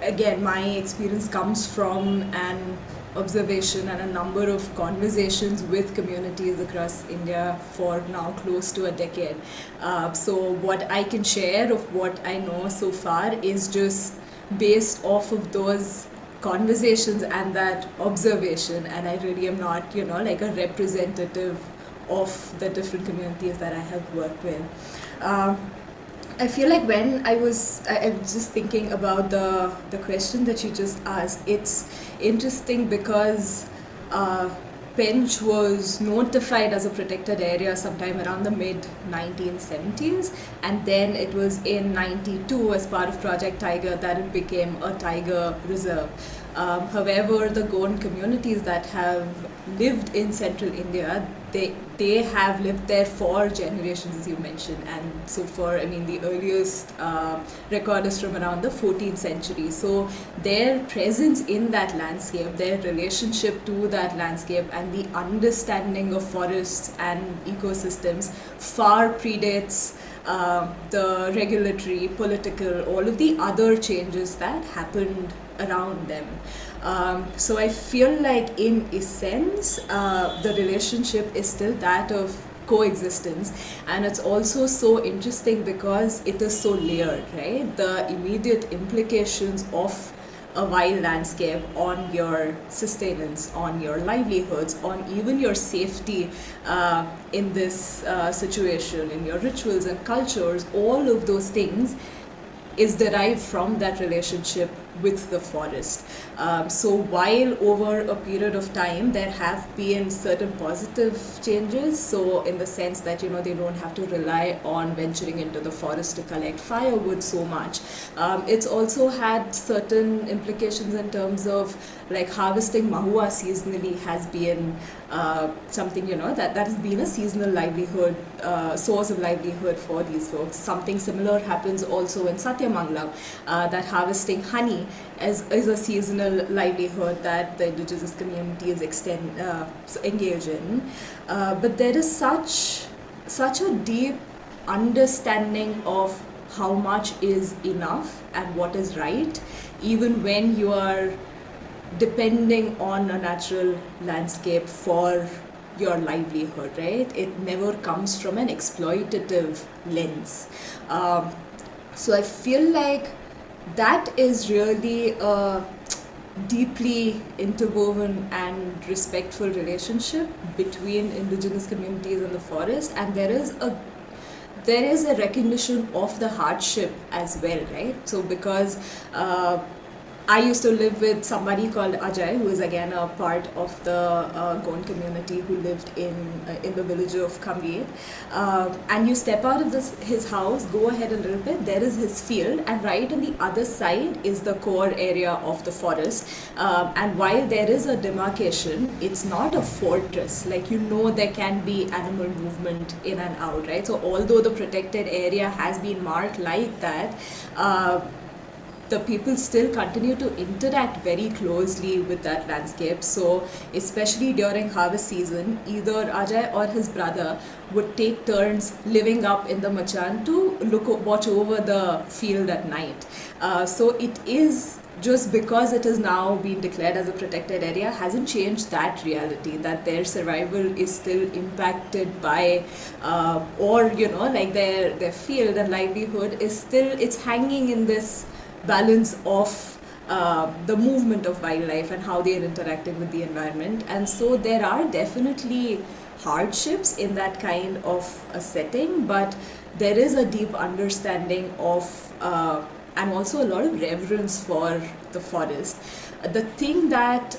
S6: again, my experience comes from an observation and a number of conversations with communities across India for now close to a decade. So what I can share of what I know so far is just based off of those conversations and that observation, and I really am not, like a representative of the different communities that I have worked with. I feel like when I was just thinking about the question that you just asked, it's interesting because Pench was notified as a protected area sometime around the mid-1970s, and then it was in 92 as part of Project Tiger that it became a tiger reserve. However, the Gond communities that have lived in central India, they have lived there for generations, as you mentioned, and so far, the earliest record is from around the 14th century. So their presence in that landscape, their relationship to that landscape, and the understanding of forests and ecosystems far predates the regulatory, political, all of the other changes that happened around them. So I feel like in essence, the relationship is still that of coexistence, and it's also so interesting because it is so layered, right? The immediate implications of a wild landscape on your sustenance, on your livelihoods, on even your safety in this situation, in your rituals and cultures, all of those things is derived from that relationship with the forest. So while over a period of time there have been certain positive changes, so in the sense that they don't have to rely on venturing into the forest to collect firewood so much, it's also had certain implications in terms of like harvesting mahua seasonally has been something that has been a seasonal livelihood, source of livelihood for these folks. Something similar happens also in Satyamangala, that harvesting honey is a seasonal livelihood that the indigenous communities engage in. But there is such a deep understanding of how much is enough and what is right, even when you are depending on a natural landscape for your livelihood, right? It never comes from an exploitative lens. So I feel like that is really a deeply interwoven and respectful relationship between indigenous communities and the forest, and there is a recognition of the hardship as well, right? So because I used to live with somebody called Ajay, who is again a part of the Gond community who lived in the village of Kamgir. And you step out of his house, go ahead a little bit, there is his field, and right on the other side is the core area of the forest. And while there is a demarcation, it's not a fortress. Like, you know, there can be animal movement in and out, right? So although the protected area has been marked like that, the people still continue to interact very closely with that landscape. So especially during harvest season, either Ajay or his brother would take turns living up in the machan to watch over the field at night. So it is, just because it is now being declared as a protected area, hasn't changed that reality, that their survival is still impacted by, or, you know, like their field and livelihood is still, it's hanging in this balance of the movement of wildlife and how they are interacting with the environment. And so there are definitely hardships in that kind of a setting, but there is a deep understanding of and also a lot of reverence for the forest. The thing that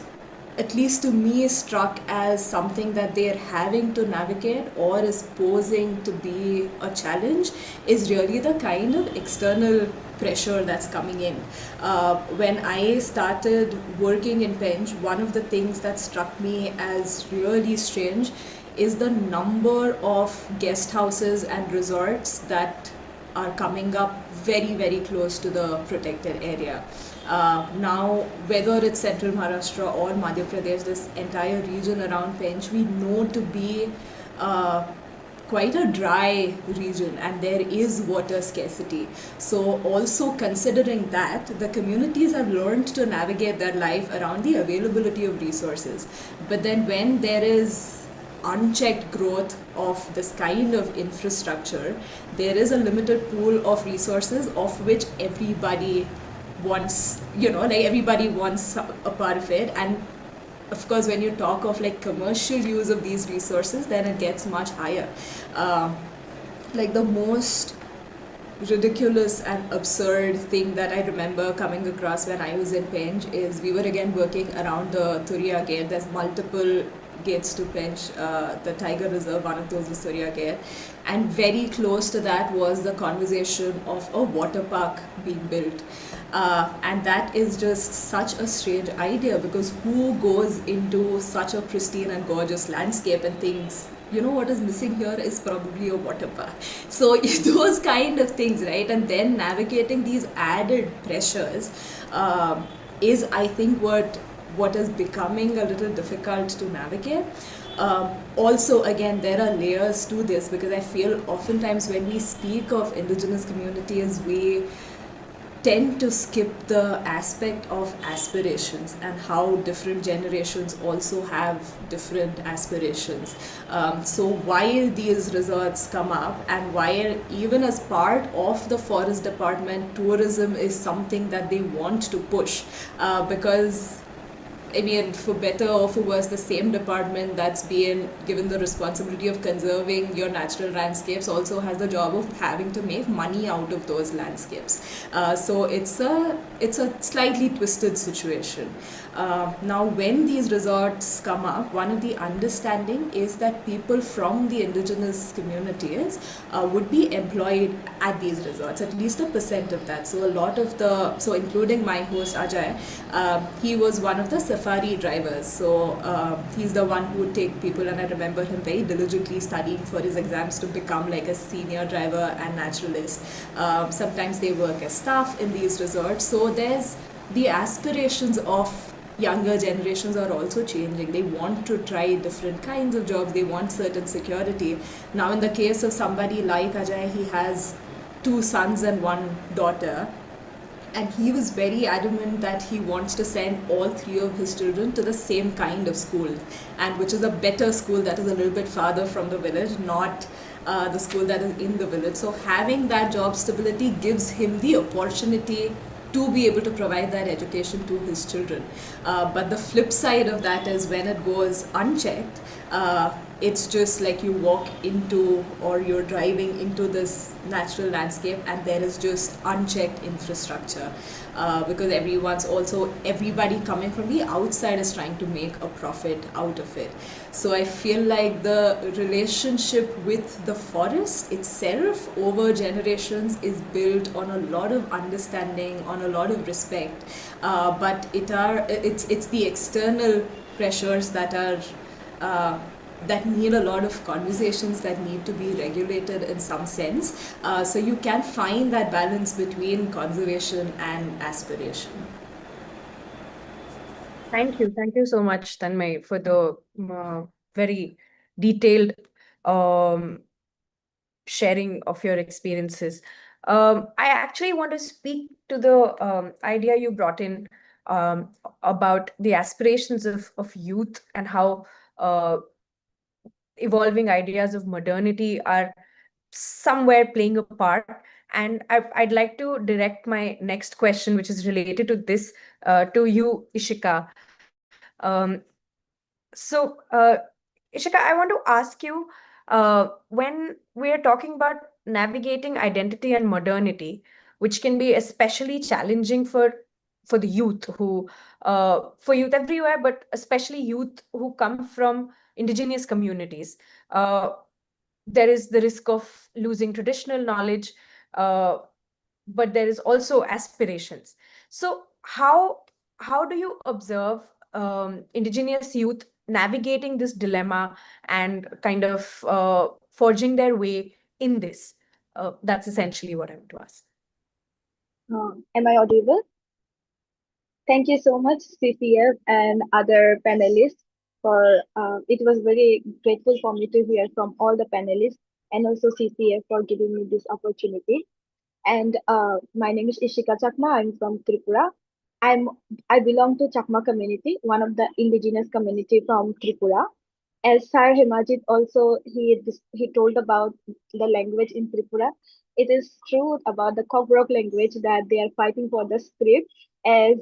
S6: at least to me struck as something that they are having to navigate or is posing to be a challenge is really the kind of external pressure that's coming in. When I started working in Pench, one of the things that struck me as really strange is the number of guest houses and resorts that are coming up very, very close to the protected area. Now, whether it's central Maharashtra or Madhya Pradesh, this entire region around Pench, we know to be quite a dry region, and there is water scarcity. So also considering that, the communities have learned to navigate their life around the availability of resources. But then when there is unchecked growth of this kind of infrastructure, there is a limited pool of resources of which everybody wants, you know, like everybody wants a part of it. And of course, when you talk of like commercial use of these resources, then it gets much higher. Like the most ridiculous and absurd thing that I remember coming across when I was in Pench is we were again working around the Turiya Gate. There's multiple gates to Pench. The Tiger Reserve, one of those was Turiya Gate. And very close to that was the conversation of a water park being built. And that is just such a strange idea, because who goes into such a pristine and gorgeous landscape and thinks, you know, what is missing here is probably a water park. So those kind of things, right? And then navigating these added pressures is, I think, what is becoming a little difficult to navigate. Also, again, there are layers to this, because I feel oftentimes when we speak of indigenous communities, we tend to skip the aspect of aspirations and how different generations also have different aspirations. So while these resorts come up, and while even as part of the forest department, tourism is something that they want to push, because I mean, for better or for worse, the same department that's being given the responsibility of conserving your natural landscapes also has the job of having to make money out of those landscapes. So it's a slightly twisted situation. Now, when these resorts come up, one of the understanding is that people from the indigenous communities would be employed at these resorts, at least 1% of that. So a lot of so including my host Ajay, he was one of the safari drivers. So he's the one who would take people, and I remember him very diligently studying for his exams to become like a senior driver and naturalist. Sometimes they work as staff in these resorts. So there's the aspirations of younger generations are also changing. They want to try different kinds of jobs. They want certain security. Now, in the case of somebody like Ajay, he has 2 sons and 1 daughter. And he was very adamant that he wants to send all 3 of his children to the same kind of school, and which is a better school that is a little bit farther from the village, not the school that is in the village. So having that job stability gives him the opportunity to be able to provide that education to his children. But the flip side of that is when it goes unchecked, it's just like you walk into or you're driving into this natural landscape and there is just unchecked infrastructure, because everybody coming from the outside is trying to make a profit out of it. So I feel like the relationship with the forest itself over generations is built on a lot of understanding, on a lot of respect, but it's the external pressures that are that need a lot of conversations, that need to be regulated in some sense. So you can find that balance between conservation and aspiration.
S1: Thank you. Thank you so much, Tanmay, for the very detailed um, sharing of your experiences. I actually want to speak to the idea you brought in about the aspirations of youth and how evolving ideas of modernity are somewhere playing a part. And I'd like to direct my next question, which is related to this, to you, Ishika. So, Ishika, I want to ask you, when we are talking about navigating identity and modernity, which can be especially challenging for the youth for youth everywhere, but especially youth who come from indigenous communities, uh, there is the risk of losing traditional knowledge, uh, but there is also aspirations. So how do you observe indigenous youth navigating this dilemma and kind of forging their way in this? That's essentially what I want to ask.
S7: Am I audible? Thank you so much, CCF and other panelists. It was very grateful for me to hear from all the panelists and also CCF for giving me this opportunity. And my name is Ishika Chakma. I'm from Tripura. I'm I belong to Chakma community, one of the indigenous community from Tripura. As Sir Himajit also he told about the language in Tripura. It is true about the Kokrok language that they are fighting for the script as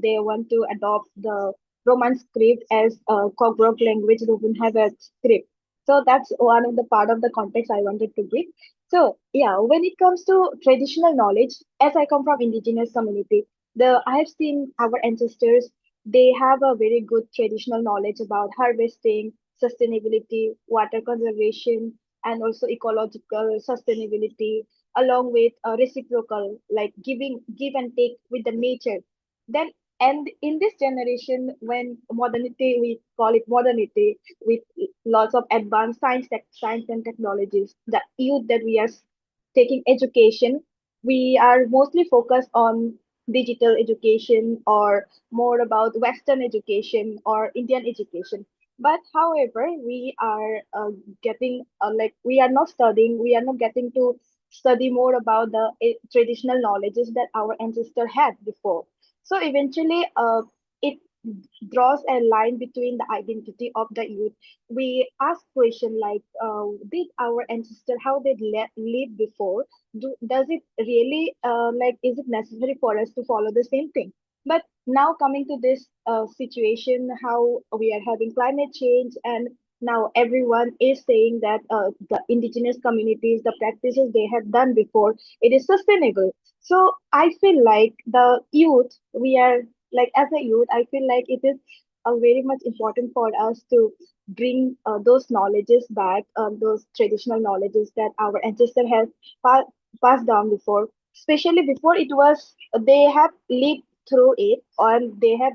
S7: they want to adopt the Roman script as Kokrok language doesn't have a script. So that's one of the part of the context I wanted to give. So yeah, when it comes to traditional knowledge, as I come from indigenous community, I have seen our ancestors, they have a very good traditional knowledge about harvesting, sustainability, water conservation, and also ecological sustainability, along with reciprocal, like give and take with the nature. Then, and in this generation, when modernity, we call it modernity, with lots of advanced science and technologies, the youth that we are taking education, we are mostly focused on digital education or more about Western education or Indian education. But however, we are getting like we are not studying, we are not getting to study more about the traditional knowledges that our ancestor had before. So eventually, it draws a line between the identity of the youth. We ask question like, did our ancestor how they live before? Does it really like is it necessary for us to follow the same thing? But now coming to this situation, how we are having climate change, and now everyone is saying that the indigenous communities, the practices they have done before, it is sustainable. So I feel like the youth, we are like as a youth, I feel like it is very much important for us to bring those knowledges back, those traditional knowledges that our ancestors have pa- passed down before, especially before it was they have lived through it, or they have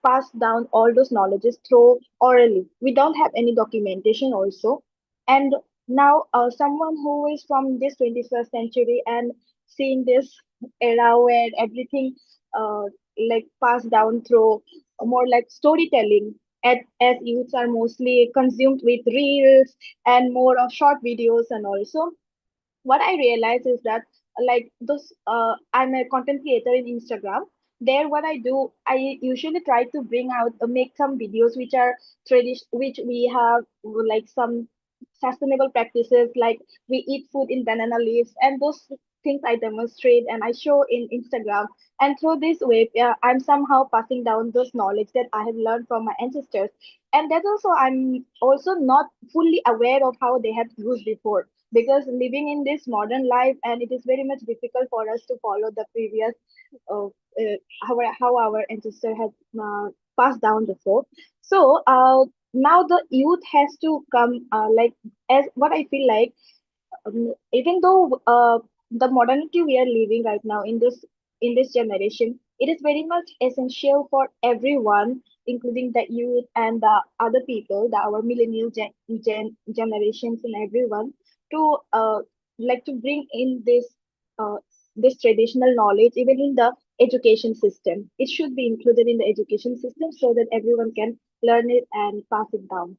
S7: passed down all those knowledges through orally. We don't have any documentation also. And now someone who is from this 21st century and seeing this era where everything uh, like passed down through more like storytelling, as youths are mostly consumed with reels and more of short videos. And also what I realize is that like those I'm a content creator in Instagram. There what I do, I usually try to bring out make some videos which are which we have like some sustainable practices, like we eat food in banana leaves, and those things I demonstrate and I show in Instagram. And through this way, I'm somehow passing down those knowledge that I have learned from my ancestors. And that also, I'm also not fully aware of how they have used before, because living in this modern life, and it is very much difficult for us to follow the previous uh, how our ancestor had passed down before. So now the youth has to come, like, as what I feel like, even though the modernity we are living right now in this generation, it is very much essential for everyone, including the youth and the other people, our millennial generations and everyone, to like to bring in uh, this traditional knowledge even in the education system. It should be included in the education system so that everyone can learn it and pass it down.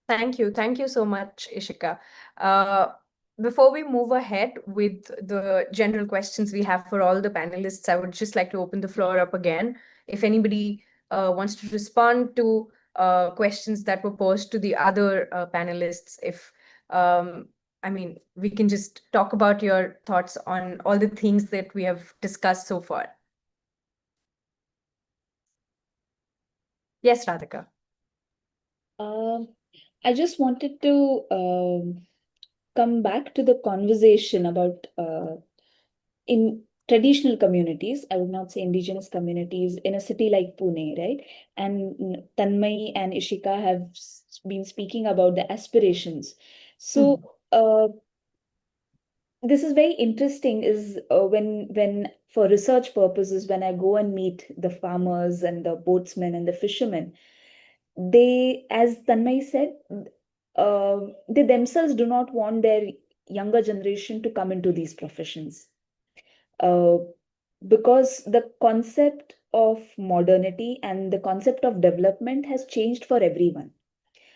S1: Thank you. Thank you so much, Ishika. Uh, Before we move ahead with the general questions we have for all the panelists, I would just like to open the floor up again. If anybody wants to respond to questions that were posed to the other panelists, I mean, we can just talk about your thoughts on all the things that we have discussed so far. Yes, Radhika.
S3: I just wanted to come back to the conversation about in traditional communities, I would not say indigenous communities, in a city like Pune, right? And Tanmay and Ishika have been speaking about the aspirations. So this is very interesting is when for research purposes, when I go and meet the farmers and the boatsmen and the fishermen, they, as Tanmay said, they themselves do not want their younger generation to come into these professions. Uh, because the concept of modernity and the concept of development has changed for everyone.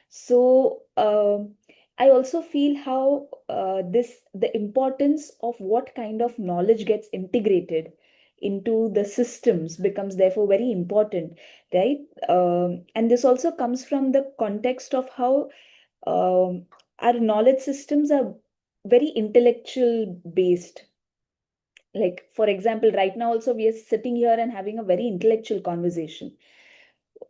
S3: So I also feel how the importance of what kind of knowledge gets integrated into the systems becomes therefore very important, right? And this also comes from the context of how our knowledge systems are very intellectual based. Like, for example, right now also we are sitting here and having a very intellectual conversation,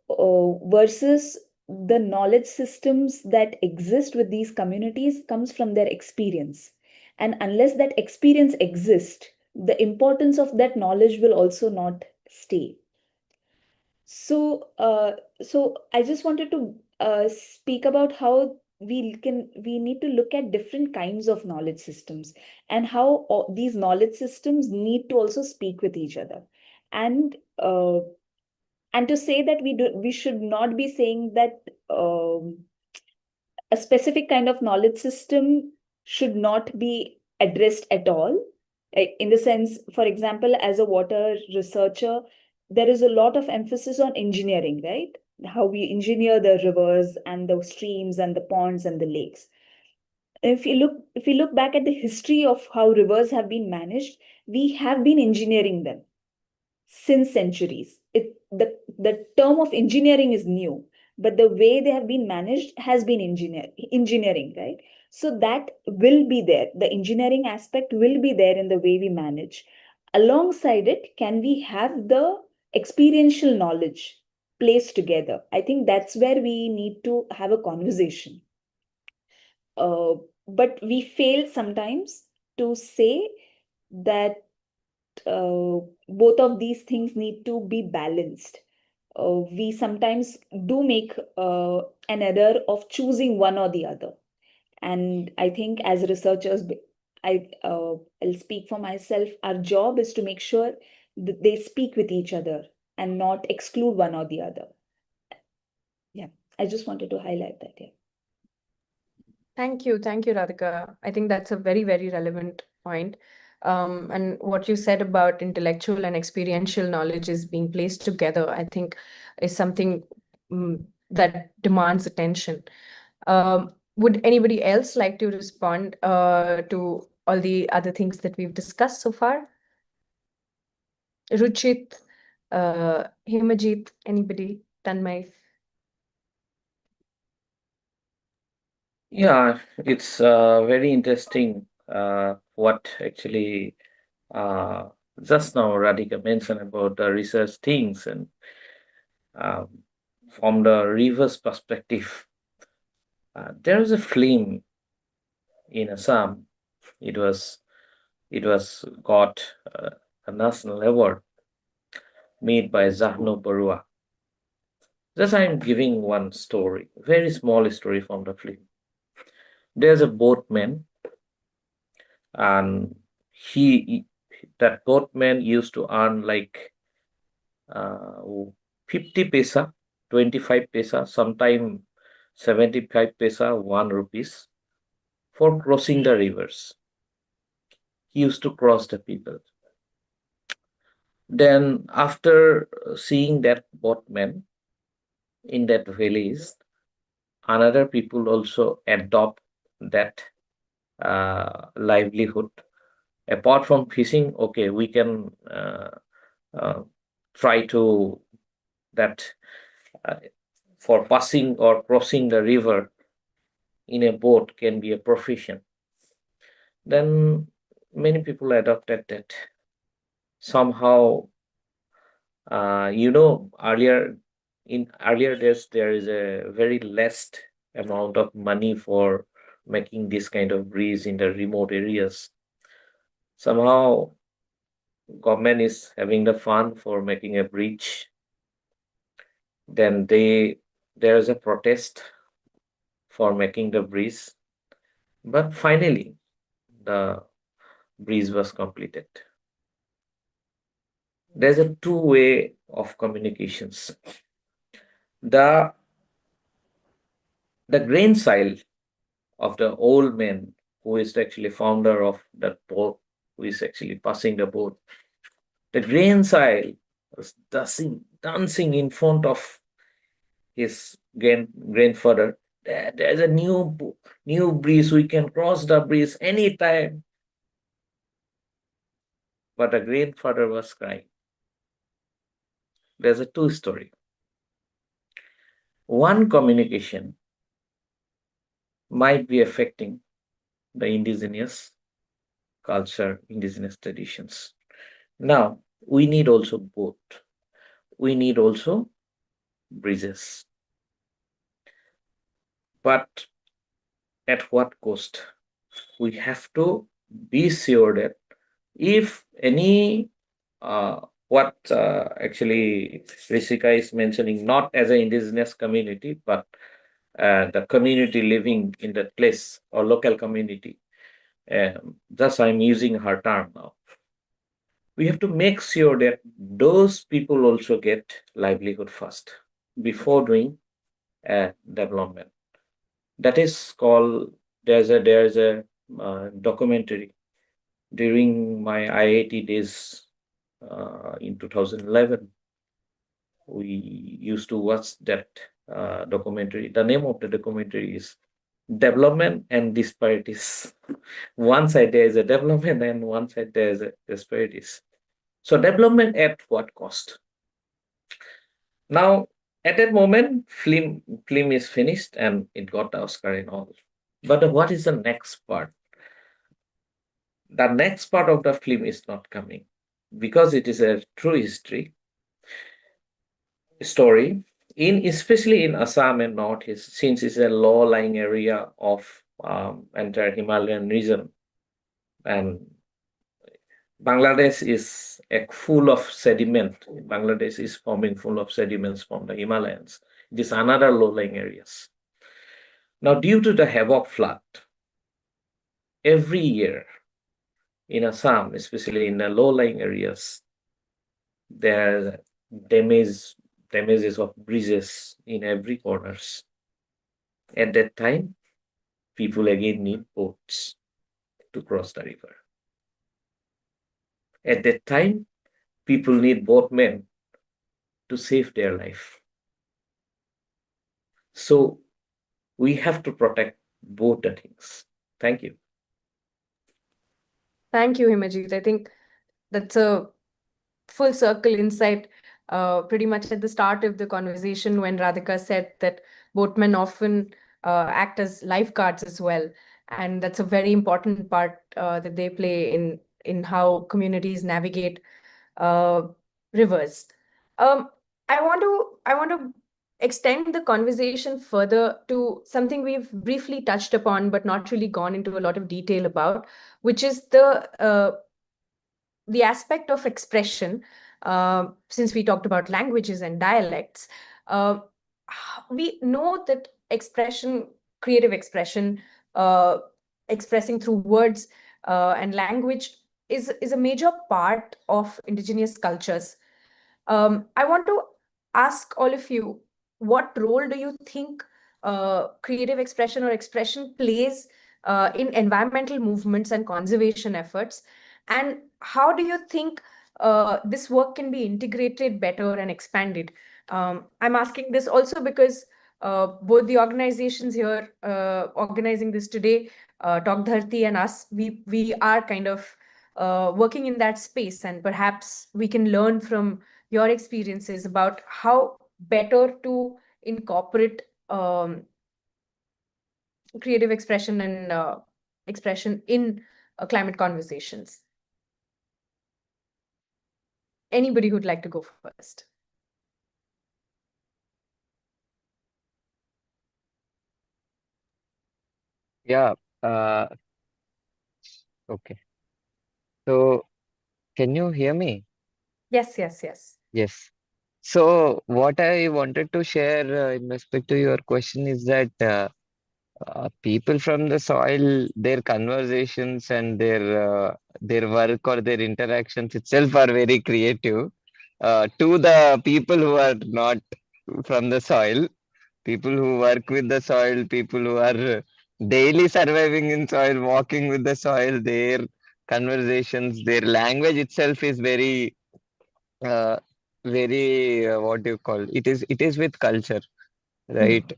S3: versus the knowledge systems that exist with these communities comes from their experience. And unless that experience exists, the importance of that knowledge will also not stay. So I just wanted to speak about how we need to look at different kinds of knowledge systems, and how these knowledge systems need to also speak with each other. And and to say that we should not be saying that a specific kind of knowledge system should not be addressed at all. Like, in the sense, for example, as a water researcher, there is a lot of emphasis on engineering, right? How we engineer the rivers and the streams and the ponds and the lakes. If you look back at the history of how rivers have been managed, we have been engineering them since centuries. The term of engineering is new, but the way they have been managed has been engineering, right? So that will be there. The engineering aspect will be there in the way we manage. Alongside it, can we have the experiential knowledge placed together? I think that's where we need to have a conversation. But we fail sometimes to say that both of these things need to be balanced. We sometimes do make an error of choosing one or the other. And I think as researchers, I'll speak for myself, our job is to make sure that they speak with each other and not exclude one or the other. Yeah, I just wanted to highlight that. Yeah.
S1: Thank you, Radhika. I think that's a very, very relevant point. And what you said about intellectual and experiential knowledge is being placed together, I think, is something that demands attention. Would anybody else like to respond to all the other things that we've discussed so far? Ruchit, Himajit, anybody? Tanmay?
S5: Yeah, it's very interesting what actually just now Radhika mentioned about the research things and um, from the reverse perspective. There was a film in Assam. It was got a national award made by Zahno Barua. Just I'm giving one story, very small story from the film. There's a boatman, and that boatman used to earn like uh, 50 paisa, 25 paisa, sometime 75 paisa, 1 rupees for crossing the rivers. He used to cross the people. Then after seeing that boatman in that village, another people also adopt that livelihood. Apart from fishing, okay, we can uh, try to that uh, for passing or crossing the river in a boat can be a profession. Then many people adopted that. Somehow, in earlier days, there is a very less amount of money for making this kind of bridge in the remote areas. Somehow, government is having the fund for making a bridge. Then there is a protest for making the bridge, but finally the bridge was completed. There's a two-way of communications. The grandchild of the old man who is actually founder of that boat, who is actually passing the boat, the grandchild was dancing in front of his grandfather. There's a new bridge. We can cross the bridge anytime. But the grandfather was crying. There's a two story. One communication might be affecting the indigenous culture, indigenous traditions. Now, we need also both. We need also bridges. But at what cost? We have to be sure that if any, what actually Rishika is mentioning, not as an indigenous community, but the community living in that place or local community. Thus, I'm using her term now. We have to make sure that those people also get livelihood first before doing development. That is called, there's a documentary during my IIT days in 2011. We used to watch that documentary. The name of the documentary is Development and Disparities. One side there is a development and one side there is a disparities. So development at what cost? Now, at that moment, film is finished and it got the Oscar and all. But what is the next part? The next part of the film is not coming because it is a true history story. Especially in Assam and Northeast, since it's a low-lying area of entire Himalayan region, and Bangladesh is full of sediment. Bangladesh is forming full of sediments from the Himalayas. These another low-lying areas. Now, due to the havoc flood, every year in Assam, especially in the low-lying areas, there are damages of bridges in every corners. At that time, people again need boats to cross the river. At that time, people need boatmen to save their life. So we have to protect both the things. Thank you.
S1: Thank you, Himajit. I think that's a full circle insight. Pretty much at the start of the conversation when Radhika said that boatmen often act as lifeguards as well. And that's a very important part that they play in how communities navigate rivers. I want to extend the conversation further to something we've briefly touched upon, but not really gone into a lot of detail about, which is the aspect of expression. Since we talked about languages and dialects, uh, we know that expression, creative expression, uh, expressing through words and language is a major part of indigenous cultures. I want to ask all of you, what role do you think creative expression or expression plays in environmental movements and conservation efforts? And how do you think this work can be integrated better and expanded? I'm asking this also because both the organizations here organizing this today, Talk Dharti and us, we are kind of working in that space, and perhaps we can learn from your experiences about how better to incorporate creative expression and expression in climate conversations. Anybody who'd like to go first?
S4: Yeah. Okay. So can you hear me?
S1: Yes, yes, yes.
S4: Yes. So what I wanted to share in respect to your question is that people from the soil, their conversations and their work or their interactions itself are very creative. To the people who are not from the soil, people who work with the soil, people who are daily surviving in soil, walking with the soil, their conversations, their language itself is uh, very what do you call it is with culture, right?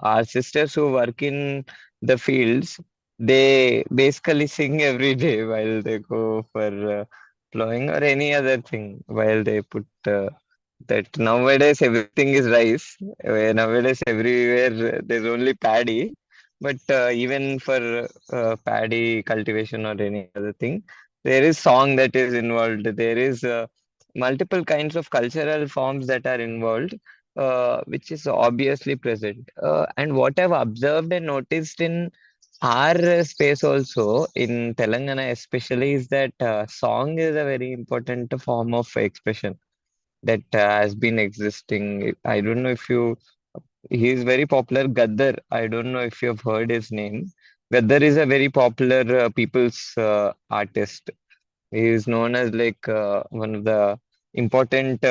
S4: Our sisters who work in the fields, they basically sing every day while they go for plowing or any other thing, while they put that nowadays everything is rice. Nowadays everywhere there's only paddy, but even for paddy cultivation or any other thing, there is song that is involved. There is multiple kinds of cultural forms that are involved, which is obviously present. And what I've observed and noticed in our space also in Telangana especially is that song is a very important form of expression that has been existing. I don't know if he is very popular, Gaddar. I don't know if you've heard his name. Gaddar is a very popular people's artist. He is known as like one of the important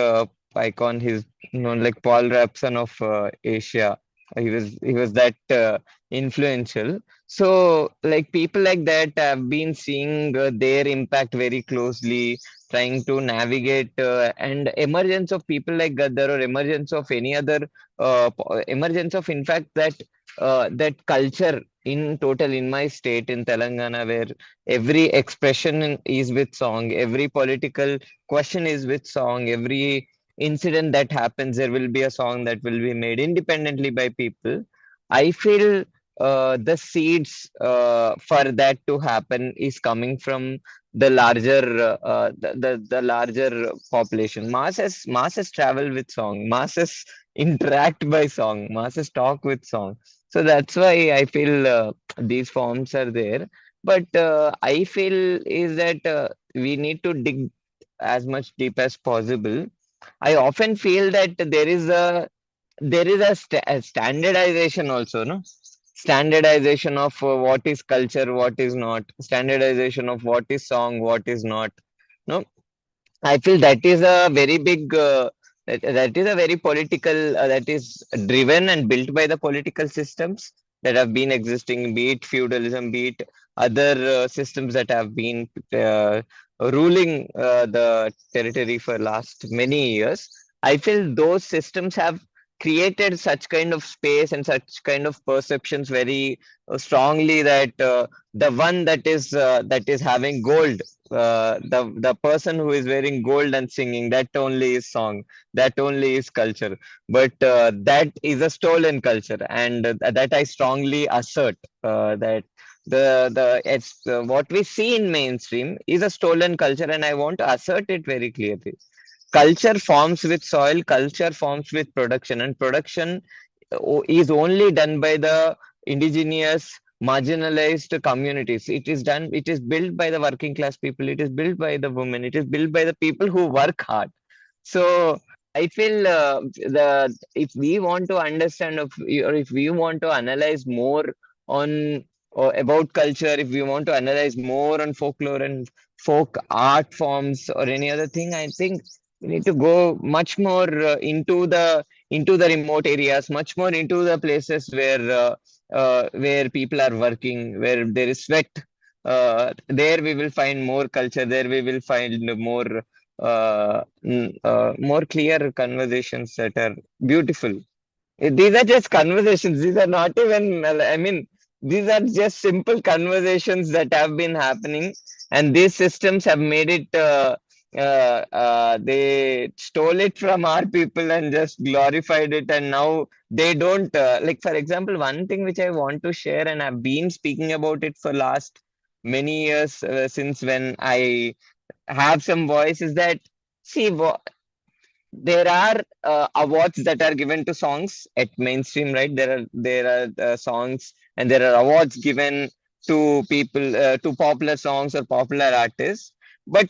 S4: icon. He's known like Paul Rapson of Asia. He was that influential. So like people like that have been seeing their impact very closely, trying to navigate and emergence of people like Gaddar or emergence of any other emergence of in fact that culture in total in my state in Telangana where every expression is with song, every political question is with song, every incident that happens, there will be a song that will be made independently by people. I feel the seeds for that to happen is coming from the larger the larger population. Masses travel with song, masses interact by song, masses talk with song. So that's why I feel these forms are there, but I feel is that we need to dig as much deep as possible. I often feel that there is a standardization also, no? Standardization of what is culture, what is not. Standardization of what is song, what is not. No, I feel that is a very big, that is a very political, that is driven and built by the political systems that have been existing, be it feudalism, be it other systems that have been ruling the territory for last many years. I feel those systems have created such kind of space and such kind of perceptions very strongly that the one that is having gold the person who is wearing gold and singing, that only is song, that only is culture. But that is a stolen culture, and that I strongly assert that it's what we see in mainstream is a stolen culture, and I want to assert it very clearly. Culture forms with soil, culture forms with production, and production is only done by the indigenous marginalized communities. It is done, it is built by the working class people, it is built by the women, it is built by the people who work hard. So I feel the if we want to understand or if we want to analyze more on or about culture, if we want to analyze more on folklore and folk art forms or any other thing, I think we need to go much more into the remote areas, much more into the places where people are working, where there is sweat. There we will find more culture. There we will find more clear conversations that are beautiful. These are just conversations. These are not even, I mean, these are just simple conversations that have been happening, and these systems have made it. They stole it from our people and just glorified it, and now they don't. Like, for example, one thing which I want to share, and I've been speaking about it for last many years since when I have some voice, is that see there are awards that are given to songs at mainstream, right? There are songs and there are awards given to people to popular songs or popular artists. But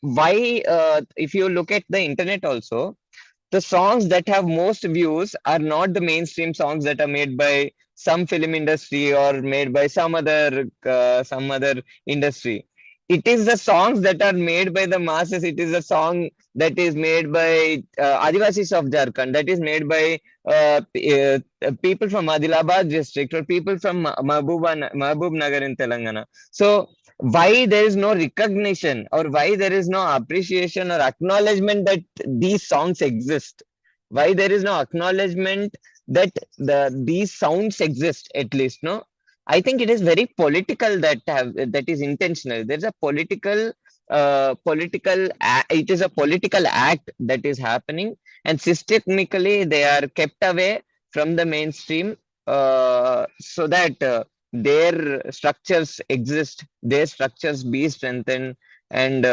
S4: why if you look at the internet also, the songs that have most views are not the mainstream songs that are made by some film industry or made by some other industry. It is the songs that are made by the masses. It is a song that is made by Adivasis of Jharkhand, that is made by people from Adilabad district or people from Mahbub Nagar in Telangana. So why there is no recognition or why there is no appreciation or acknowledgement that these songs exist, why there is no acknowledgement that these sounds exist, at least, no? I think it is very political, that is intentional. There's a it is a political act that is happening, and systemically they are kept away from the mainstream so that their structures exist, their structures be strengthened. And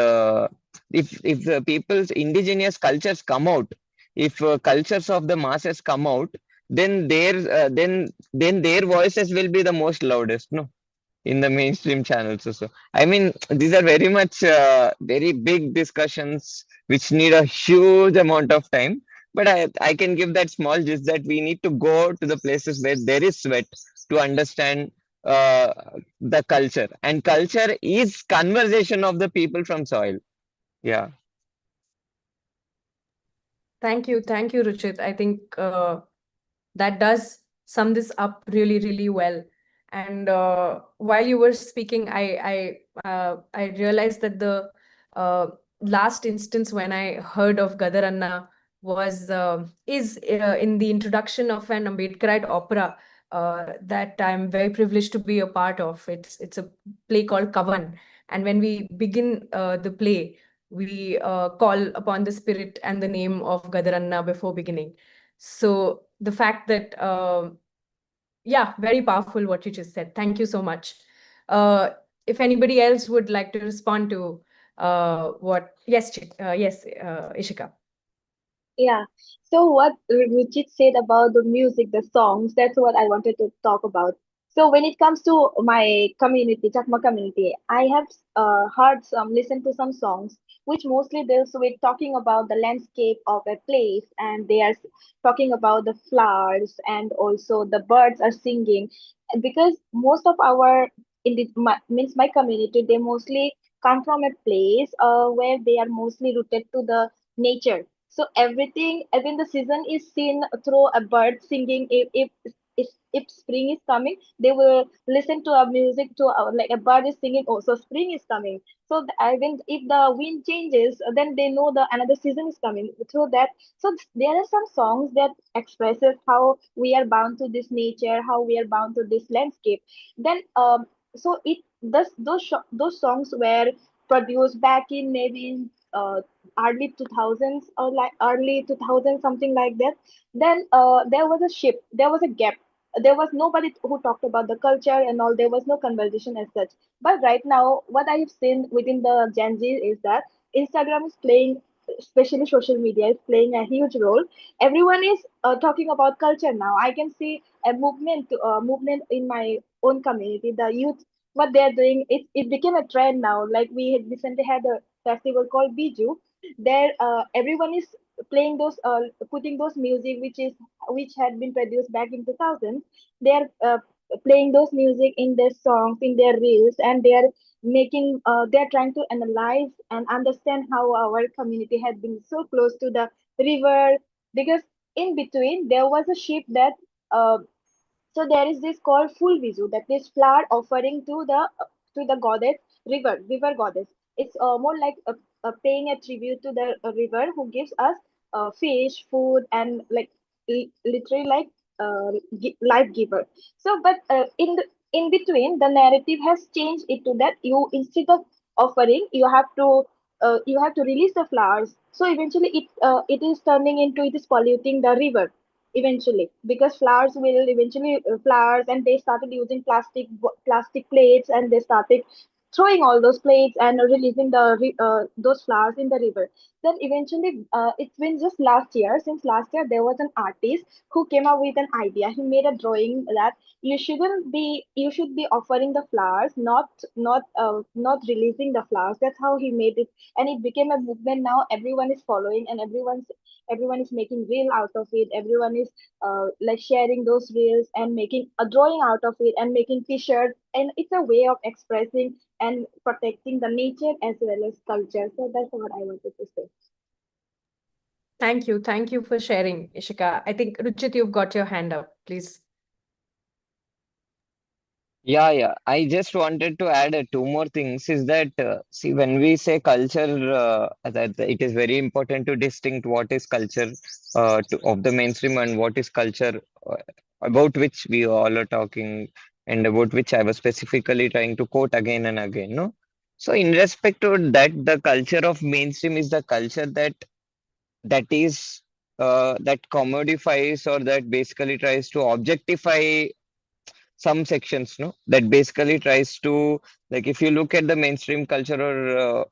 S4: if the people's indigenous cultures come out, if cultures of the masses come out, then their voices will be the most loudest, no, in the mainstream channels also. I mean, these are very much very big discussions which need a huge amount of time. But I can give that small gist that we need to go to the places where there is sweat to understand uh, the culture. And culture is conversation of the people from soil. Yeah.
S1: Thank you, Ruchit. I think that does sum this up really, really well. And while you were speaking, I realized that the last instance when I heard of Gadaranna was is in the introduction of an Ambedkarite opera that I'm very privileged to be a part of. It's a play called Kavan, and when we begin the play, we call upon the spirit and the name of Gadaranna before beginning. So the fact that, yeah, very powerful what you just said. Thank you so much. If anybody else would like to respond to what, yes, Ishika.
S7: Yeah. So what Ruchit said about the music, the songs, that's what I wanted to talk about. So when it comes to my community, Chakma community, I have listened to some songs which mostly deals with talking about the landscape of a place, and they are talking about the flowers, and also the birds are singing. And because most of our means my community, they mostly come from a place where they are mostly rooted to the nature. So everything, even the season is seen through a bird singing. If spring is coming, they will listen to a music to like a bird is singing. Oh, so spring is coming. So even if the wind changes, then they know the another season is coming. Through that, so there are some songs that expresses how we are bound to this nature, how we are bound to this landscape. Then so it those songs were produced back in maybe in early 2000s or like early 2000s, something like that. Then there was a shift, there was a gap. There was nobody who talked about the culture and all. There was no conversation as such. But right now, what I have seen within the Gen Z is that Instagram is playing, especially social media, is playing a huge role. Everyone is talking about culture now. I can see a movement in my own community. The youth, what they're doing, it became a trend now. Like we had recently had a festival called Biju. There, everyone is playing those, putting those music which had been produced back in 2000. They're playing those music in their songs, in their reels, and they're trying to analyze and understand how our community had been so close to the river, because in between there was a ship that uh, so there is this called full visu, that is flower offering to the goddess, river goddess. It's more like paying a tribute to the river who gives us fish, food, and like literally like life giver. So, but in between, the narrative has changed it to that you, instead of offering, you have to release the flowers. So eventually, it is turning into, it is polluting the river eventually, because flowers will eventually flowers, and they started using plastic plates, and they started throwing all those plates and releasing those flowers in the river. Then eventually, it's been just last year, since last year there was an artist who came up with an idea. He made a drawing that you should be offering the flowers, not releasing the flowers. That's how he made it, and it became a movement. Now everyone is following, and everyone is making reel out of it. Everyone is like sharing those reels and making a drawing out of it and making t-shirts, and it's a way of expressing and protecting the nature as well as culture. So that's what I wanted to say.
S1: Thank you. Thank you for sharing, Ishika. I think, Ruchit, you've got your hand up. Please.
S4: Yeah. I just wanted to add two more things is that, see, when we say culture, that it is very important to distinct what is culture of the mainstream and what is culture about which we all are talking and about which I was specifically trying to quote again and again. No? So, in respect to that, the culture of mainstream is the culture that commodifies or that basically tries to objectify some sections, no, that basically tries to, like, if you look at the mainstream culture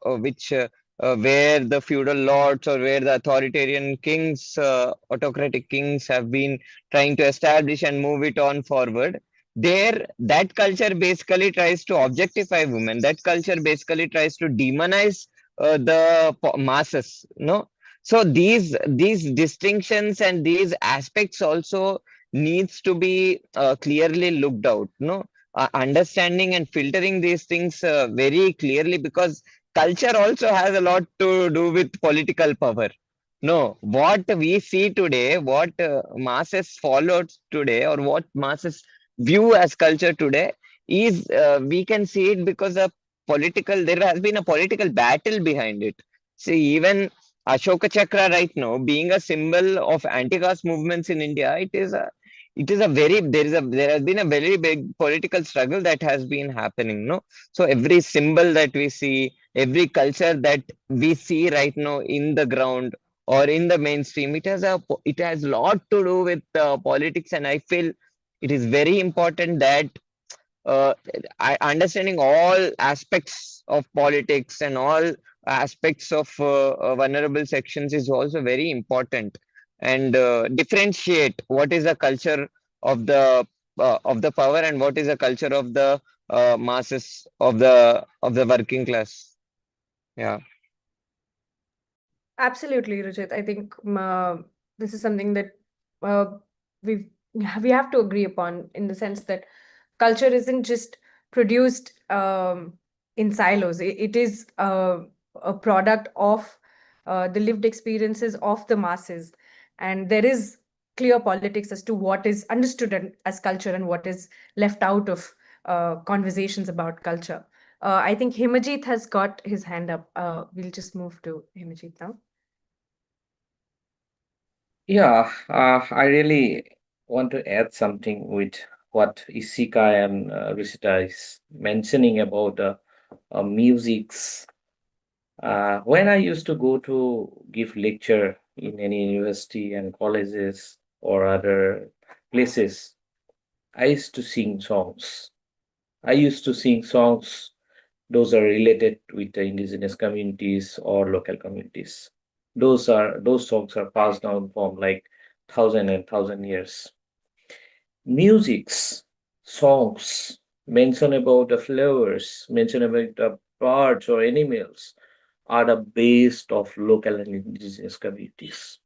S4: or which where the feudal lords or where the authoritarian kings, autocratic kings have been trying to establish and move it on forward, there that culture basically tries to objectify women. That culture basically tries to demonize masses, no. So these distinctions and these aspects also needs to be clearly looked out, no, understanding and filtering these things very clearly, because culture also has a lot to do with political power. No, what we see today, what masses follow today, or what masses view as culture today is, we can see it because of there has been a political battle behind it. See, even Ashoka Chakra right now, being a symbol of anti-caste movements in India, there has been a very big political struggle that has been happening, no. So every symbol that we see, every culture that we see right now in the ground or in the mainstream, it has a lot to do with politics, and I feel it is very important that understanding all aspects of politics and all aspects of vulnerable sections is also very important, and differentiate what is the culture of the power and what is the culture of the masses of the working class. Yeah.
S1: Absolutely, Ruchit. I think this is something that uh, we we have to agree upon, in the sense that culture isn't just produced in silos. It is a product of the lived experiences of the masses, and there is clear politics as to what is understood as culture and what is left out of conversations about culture. I think Himajit has got his hand up. We'll just move to Himajit now.
S5: Yeah, I really want to add something with what Isika and Risita is mentioning about music's When I used to go to give lecture in any university and colleges or other places, I used to sing songs. I used to sing songs those are related with the indigenous communities or local communities. Those songs are passed down from like thousand and thousand years. Musics, songs mention about the flowers, mention about the birds or animals are the base of local and indigenous communities.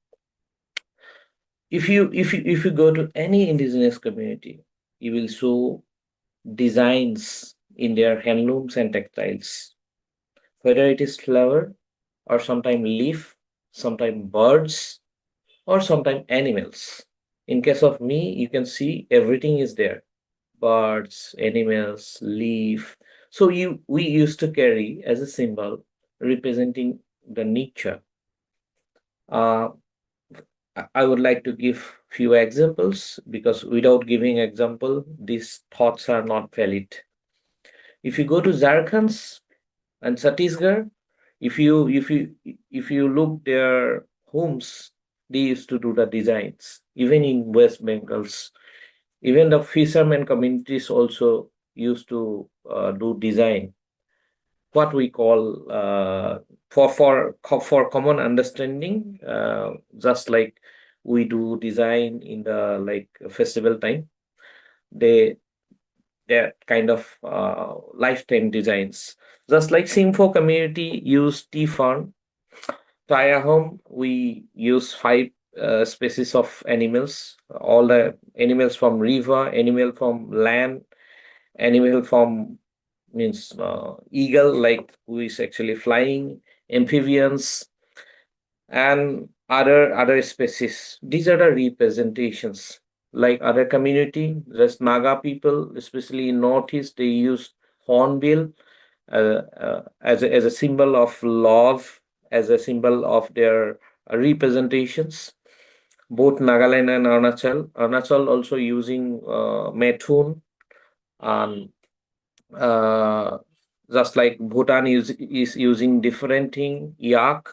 S5: If you go to any indigenous community, you will show designs in their handlooms and textiles, whether it is flower or sometimes leaf, sometimes birds, or sometimes animals. In case of me, you can see everything is there: birds, animals, leaf. So we used to carry as a symbol representing the nature. Uh, I would like to give few examples because without giving example, these thoughts are not valid. If you go to Jharkhand and Chhattisgarh, if you look their homes, they used to do the designs. Even in West Bengals, even the fishermen communities also used to do design. What we call for common understanding, just like we do design in the like festival time, they they're kind of lifetime designs. Just like Simfo community use tea farm, Taya home we use five species of animals. All the animals from river, animal from land, animal from means eagle, like who is actually flying, amphibians, and other species. These are the representations. Like other community, there's Naga people, especially in Northeast, they use hornbill as a symbol of love, as a symbol of their representations. Both Nagaland and Arunachal also using Methun, and uh, just like Bhutan is using different thing, yak.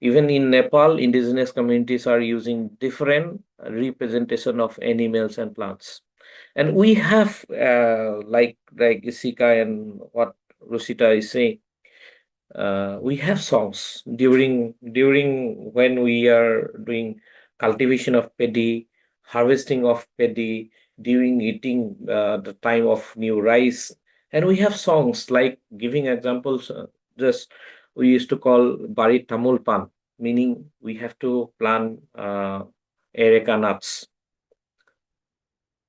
S5: Even in Nepal, indigenous communities are using different representation of animals and plants. And we have like Isika and what Rosita is saying, we have songs during when we are doing cultivation of paddy, harvesting of paddy, during eating the time of new rice, and we have songs like giving examples. Just we used to call bari tamul pan, meaning we have to plant ereka nuts.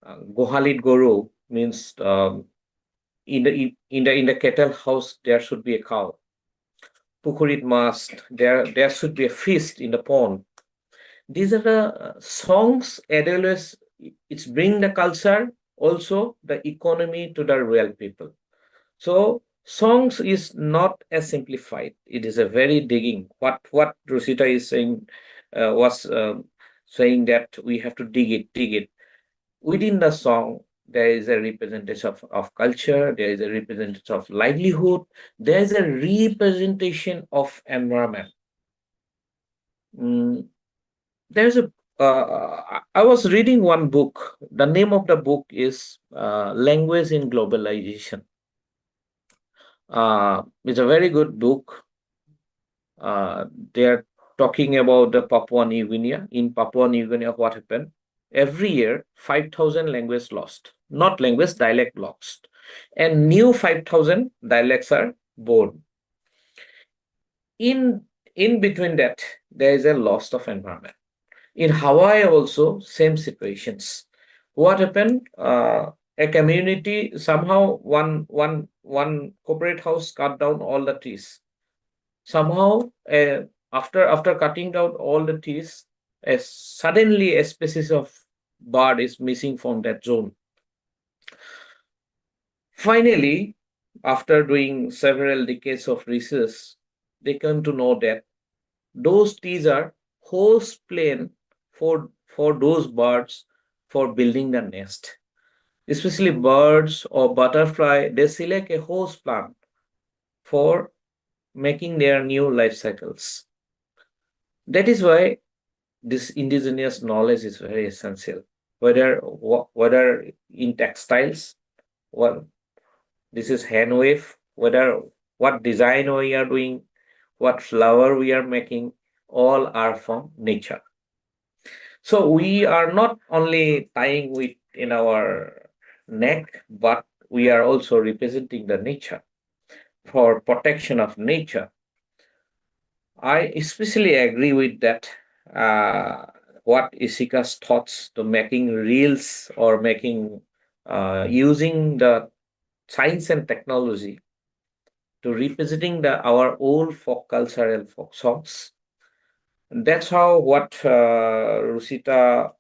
S5: Gohalit Goro means in the cattle house there should be a cow. Pukurit mast, there should be a feast in the pond. These are the songs always it's bring the culture, also the economy to the real people. So songs is not as simplified. It is a very digging. What Rosita is saying was saying that we have to dig it. Within the song, there is a representation of culture, there is a representation of livelihood, there is a representation of environment. Mm, there's a I was reading one book. The name of the book is Language in Globalization. It's a very good book. Uh, they're talking about the Papua New Guinea. In Papua New Guinea, what happened? Every year, 5,000 language lost. Not language, dialect lost. And new 5,000 dialects are born. In between that, there is a loss of environment. In Hawaii also, same situations. What happened? A community, somehow one corporate house cut down all the trees. Somehow, after cutting down all the trees, suddenly a species of bird is missing from that zone. Finally, after doing several decades of research, they come to know that those trees are host plane for those birds for building the nest. Especially birds or butterfly, they select a host plant for making their new life cycles. That is why this indigenous knowledge is very essential. Whether in textiles, what this is hand wave, whether what design we are doing, what flower we are making, all are from nature. So we are not only tying with in our neck, but we are also representing the nature for protection of nature. I especially agree with that. What Isika's thoughts to making reels or making using the science and technology to revisiting our old folk cultural folk songs. And that's how what Rosita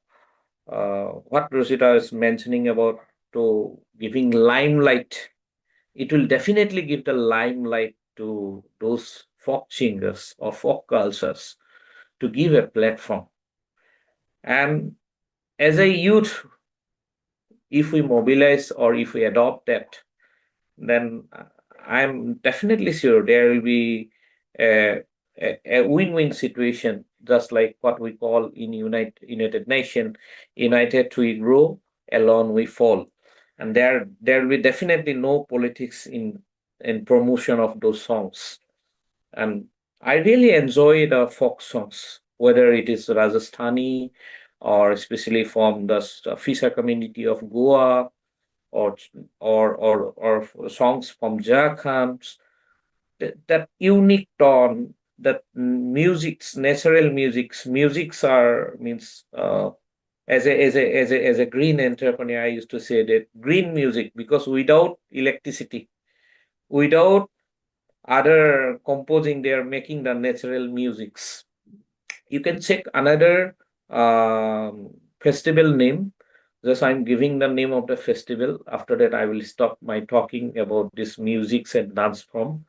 S5: is mentioning about to giving limelight. It will definitely give the limelight to those folk singers or folk cultures to give a platform. And as a youth, if we mobilize or if we adopt that, then I'm definitely sure there will be a win-win situation, just like what we call in United Nations, united we grow, alone we fall. And there will be definitely no politics in promotion of those songs. And I really enjoy the folk songs, whether it is Rajasthani or especially from the fisher community of Goa or or songs from Jharkhand. That unique tone, that natural musics are means as a green entrepreneur, I used to say that green music, because without electricity, without other composing, they are making the natural musics. You can check another festival name. Just I'm giving the name of the festival. After that, I will stop my talking about this musics and dance form.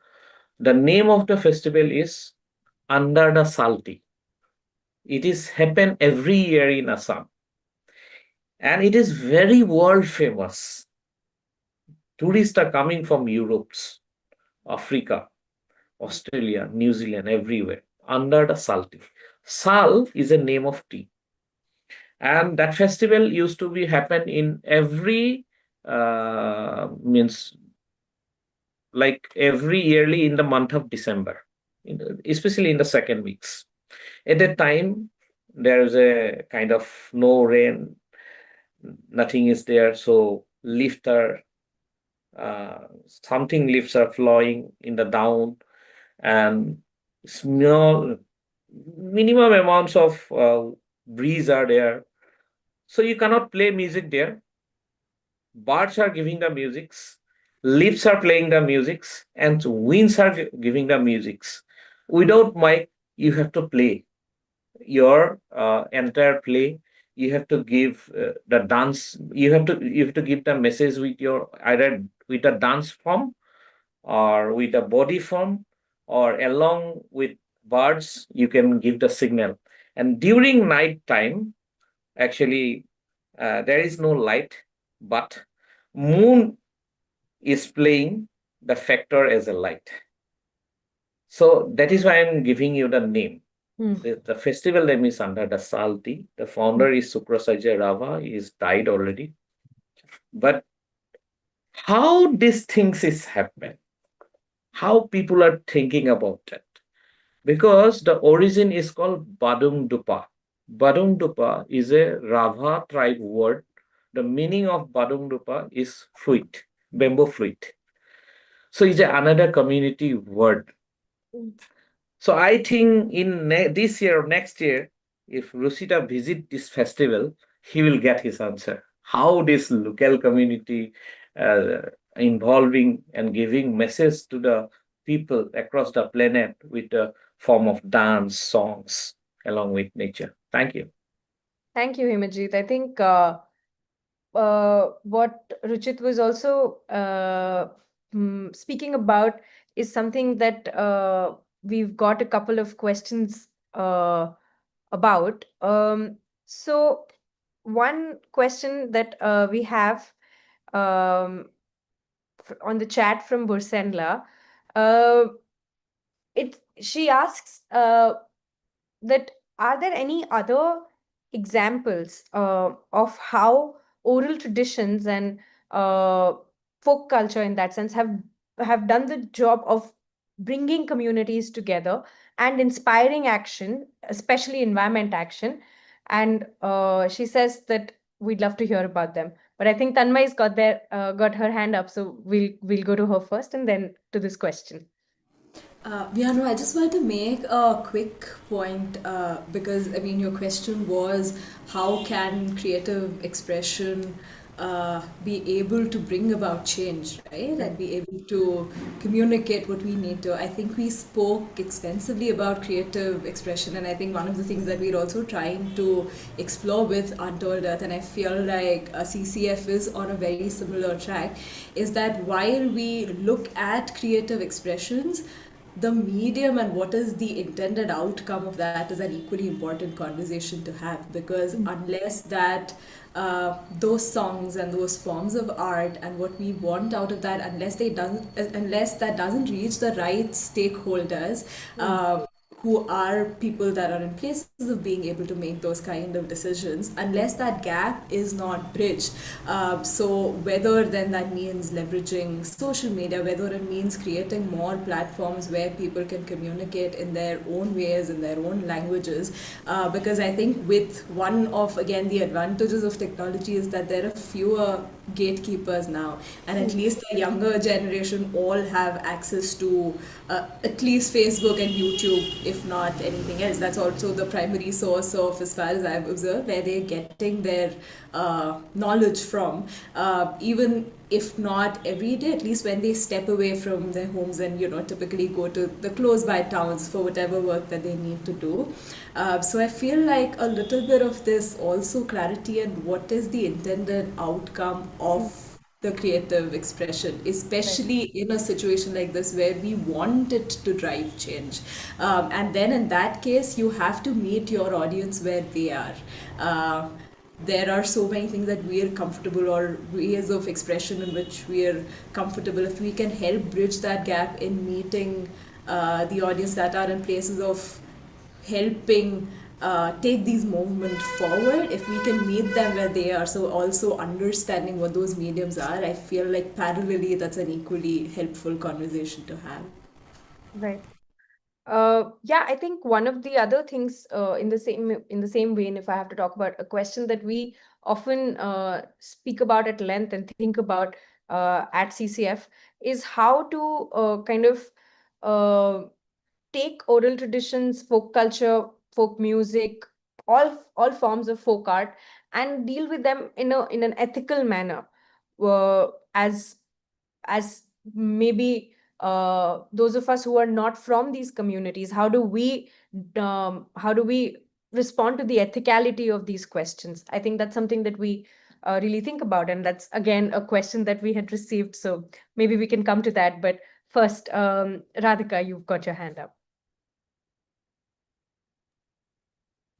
S5: The name of the festival is Under the Salti. It is happen every year in Assam, and it is very world famous. Tourists are coming from Europe, Africa, Australia, New Zealand, everywhere. Under the Salti. Sal is a name of tea, and that festival used to be happen in every means like every yearly in the month of December, especially in the second weeks. At that time, there is a kind of no rain, nothing is there, so leaves are something leaves are flowing in the down, and small minimum amounts of breeze are there, so you cannot play music there. Birds are giving the musics, leaves are playing the musics, and winds are giving the musics. Without mic, you have to play your entire play. You have to give the dance. You have to give the message with your either with a dance form or with a body form or along with birds. You can give the signal. And during night time, actually, there is no light, but moon is playing the factor as a light. So that is why I'm giving you the name. The festival name is Under the Salti. The founder is Sukrasajya Rava. He is died already. But how these things is happening, how people are thinking about it, because the origin is called Badung Dupa. Badung Dupa is a Rava tribe word. The meaning of Badung Dupa is fruit, bamboo fruit. So it's another community word. So I think in this year or next year, if Rusita visit this festival, he will get his answer. How this local community involving and giving message to the people across the planet with the form of dance, songs, along with nature. Thank you.
S1: Thank you, Himajit. I think what Ruchit was also speaking about is something that we've got a couple of questions about. So one question that we have on the chat from Bursenla, she asks that are there any other examples of how oral traditions and folk culture in that sense have done the job of bringing communities together and inspiring action, especially environment action. And she says that we'd love to hear about them. But I think Tanmai's got her hand up, so we'll go to her first and then to this question.
S6: Yeah, no, I just wanted to make a quick point because I mean, your question was how can creative expression be able to bring about change, right? And be able to communicate what we need to. I think we spoke extensively about creative expression, and I think one of the things that we're also trying to explore with Untold Earth, and I feel like CCF is on a very similar track, is that while we look at creative expressions, the medium and what is the intended outcome of that is an equally important conversation to have, because unless that those songs and those forms of art and what we want out of that, unless that doesn't reach the right stakeholders, who are people that are in places of being able to make those kind of decisions, unless that gap is not bridged. So whether then that means leveraging social media, whether it means creating more platforms where people can communicate in their own ways, in their own languages, because I think with one of, again, the advantages of technology is that there are fewer gatekeepers now, and at least the younger generation all have access to at least Facebook and YouTube, if not anything else. That's also the primary source of, as far as I've observed, where they're getting their knowledge from, even if not every day, at least when they step away from their homes and typically go to the close by towns for whatever work that they need to do. So I feel like a little bit of this also clarity and what is the intended outcome of the creative expression, especially in a situation like this where we want it to drive change. And then in that case, you have to meet your audience where they are. There are so many things that we are comfortable, or ways of expression in which we are comfortable. If we can help bridge that gap in meeting the audience that are in places of helping take these movements forward, if we can meet them where they are, so also understanding what those mediums are, I feel like parallelly that's an equally helpful conversation to have.
S1: Right. Yeah, I think one of the other things in the same vein, if I have to talk about a question that we often speak about at length and think about at CCF, is how to kind of take oral traditions, folk culture, folk music, all forms of folk art, and deal with them in an ethical manner, as maybe those of us who are not from these communities, how do we respond to the ethicality of these questions? I think that's something that we really think about, and that's again a question that we had received, so maybe we can come to that. But first, Radhika, you've got your hand up.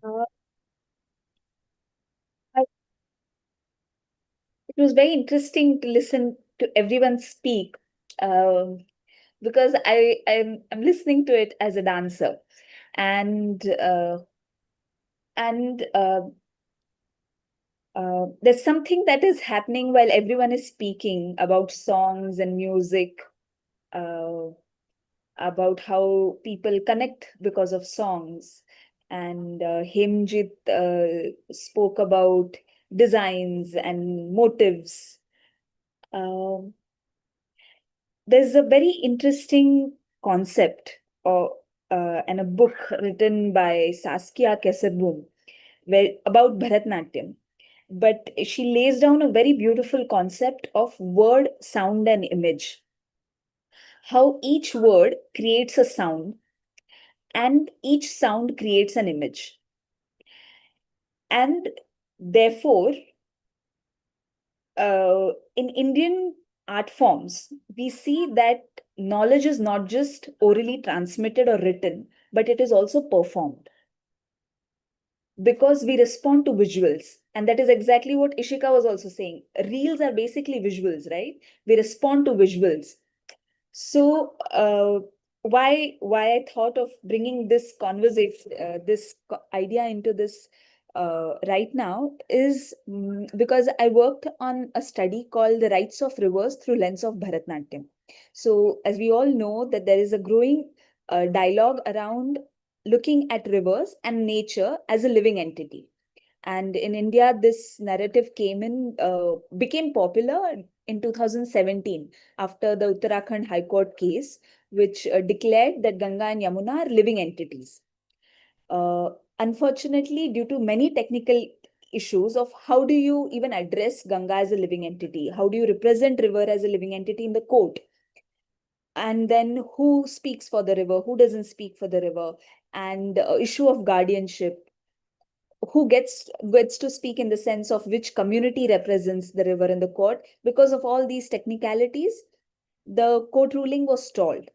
S3: Uh, I- it was very interesting to listen to everyone speak, because I'm listening to it as a dancer, and and there's something that is happening while everyone is speaking about songs and music, uh, about how people connect because of songs. And Hemjit spoke about designs and motives. Um there's a very interesting concept, or and a book written by Saskia Kesselboom where about Bharatnatyam. But she lays down a very beautiful concept of word, sound, and image. How each word creates a sound, and each sound creates an image. And therefore, in Indian art forms, we see that knowledge is not just orally transmitted or written, but it is also performed, because we respond to visuals. And that is exactly what Ishika was also saying. Reels are basically visuals, right? We respond to visuals. So why I thought of bringing this conversation, idea into this right now is because I worked on a study called The Rights of Rivers Through Lens of Bharatanatyam. So as we all know that there is a growing dialogue around looking at rivers and nature as a living entity. And in India, this narrative became popular in 2017 after the Uttarakhand High Court case, which declared that Ganga and Yamuna are living entities. Unfortunately, due to many technical issues of how do you even address Ganga as a living entity, how do you represent river as a living entity in the court, and then who speaks for the river, who doesn't speak for the river, and issue of guardianship, who gets to speak in the sense of which community represents the river in the court. Because of all these technicalities, the court ruling was stalled.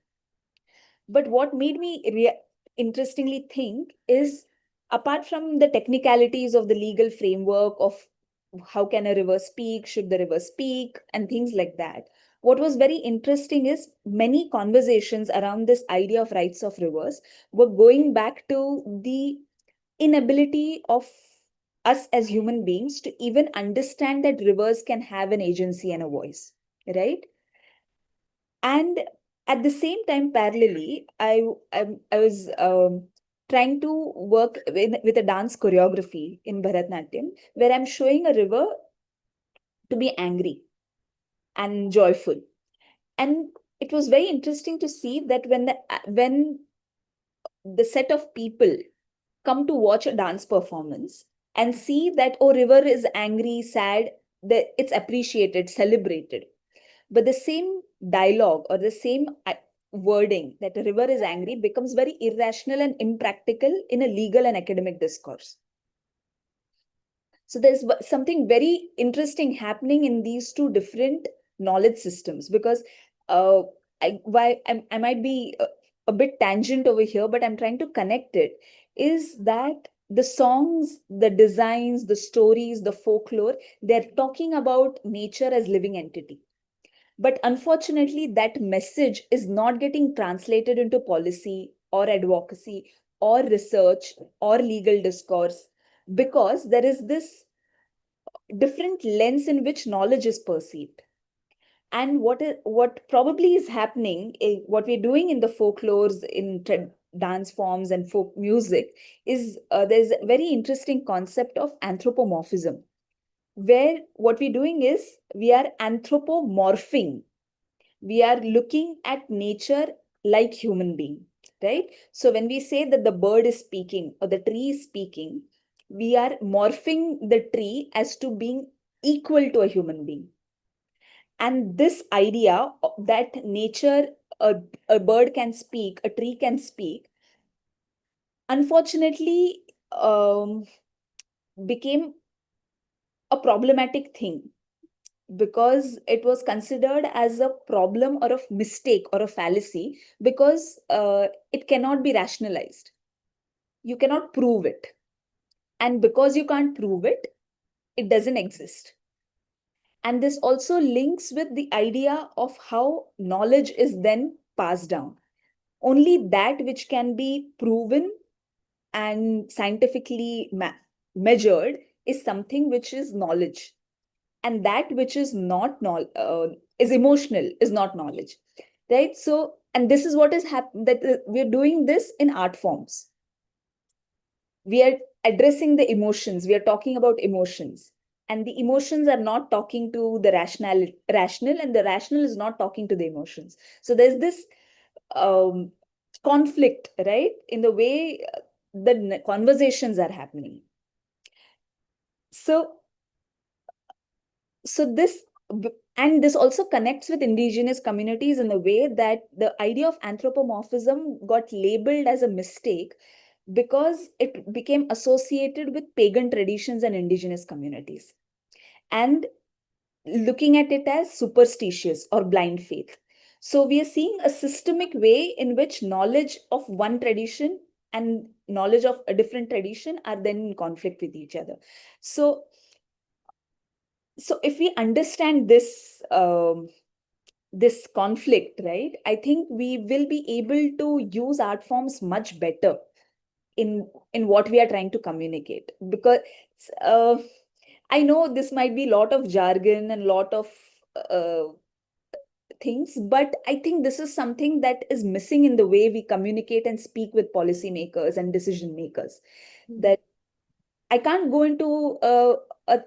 S3: But what made me interestingly think is, apart from the technicalities of the legal framework of how can a river speak, should the river speak, and things like that, what was very interesting is many conversations around this idea of rights of rivers were going back to the inability of us as human beings to even understand that rivers can have an agency and a voice, right? And at the same time, parallelly, I was trying to work with a dance choreography in Bharatanatyam, where I'm showing a river to be angry and joyful. And it was very interesting to see that when the set of people come to watch a dance performance and see that, oh, river is angry, sad, that it's appreciated, celebrated. But the same dialogue or the same wording that a river is angry becomes very irrational and impractical in a legal and academic discourse. So there's something very interesting happening in these two different knowledge systems, because I might be a bit tangent over here, but I'm trying to connect it, is that the songs, the designs, the stories, the folklore, they're talking about nature as living entity. But unfortunately, that message is not getting translated into policy or advocacy or research or legal discourse, because there is this different lens in which knowledge is perceived. And what probably is happening, what we're doing in the folklores, in dance forms and folk music, is there's a very interesting concept of anthropomorphism, where what we're doing is we are anthropomorphing. We are looking at nature like human being, right? So when we say that the bird is speaking or the tree is speaking, we are morphing the tree as to being equal to a human being. And this idea that nature, a bird can speak, a tree can speak, unfortunately became a problematic thing, because it was considered as a problem or a mistake or a fallacy, because it cannot be rationalized. You cannot prove it. And because you can't prove it, it doesn't exist. And this also links with the idea of how knowledge is then passed down. Only that which can be proven and scientifically measured is something which is knowledge. And that which is not is emotional, is not knowledge, right? So, and this is what is happening, that we're doing this in art forms. We are addressing the emotions, we are talking about emotions, and the emotions are not talking to the rational, and the rational is not talking to the emotions. So there's this conflict, right, in the way the conversations are happening. So this, and this also connects with indigenous communities in a way that the idea of anthropomorphism got labeled as a mistake because it became associated with pagan traditions and indigenous communities, and looking at it as superstitious or blind faith. So we are seeing a systemic way in which knowledge of one tradition and knowledge of a different tradition are then in conflict with each other. So if we understand this this conflict, right? I think we will be able to use art forms much better in what we are trying to communicate, because uh, I know this might be a lot of jargon and lot of uh, things, but I think this is something that is missing in the way we communicate and speak with policymakers and decision makers. That I can't go into a, a,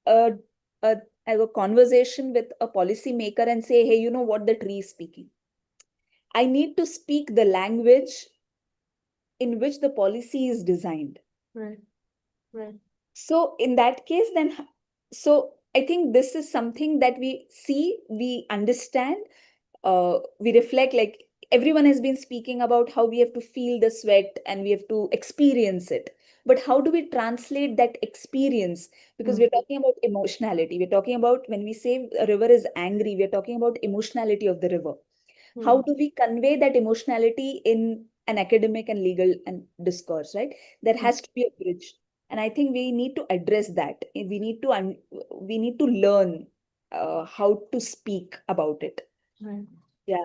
S3: a, a conversation with a policymaker and say, hey, you know what the tree is speaking. I need to speak the language in which the policy is designed.
S1: Right. Right.
S3: So in that case, then, so I think this is something that we see, we understand, we reflect, like everyone has been speaking about how we have to feel the sweat and we have to experience it. But how do we translate that experience? Because we're talking about emotionality. We're talking about when we say a river is angry, we're talking about emotionality of the river. How do we convey that emotionality in an academic and legal and discourse, right? There has to be a bridge. And I think we need to address that. We need to we need to learn how to speak about it.
S1: Right.
S3: Yeah.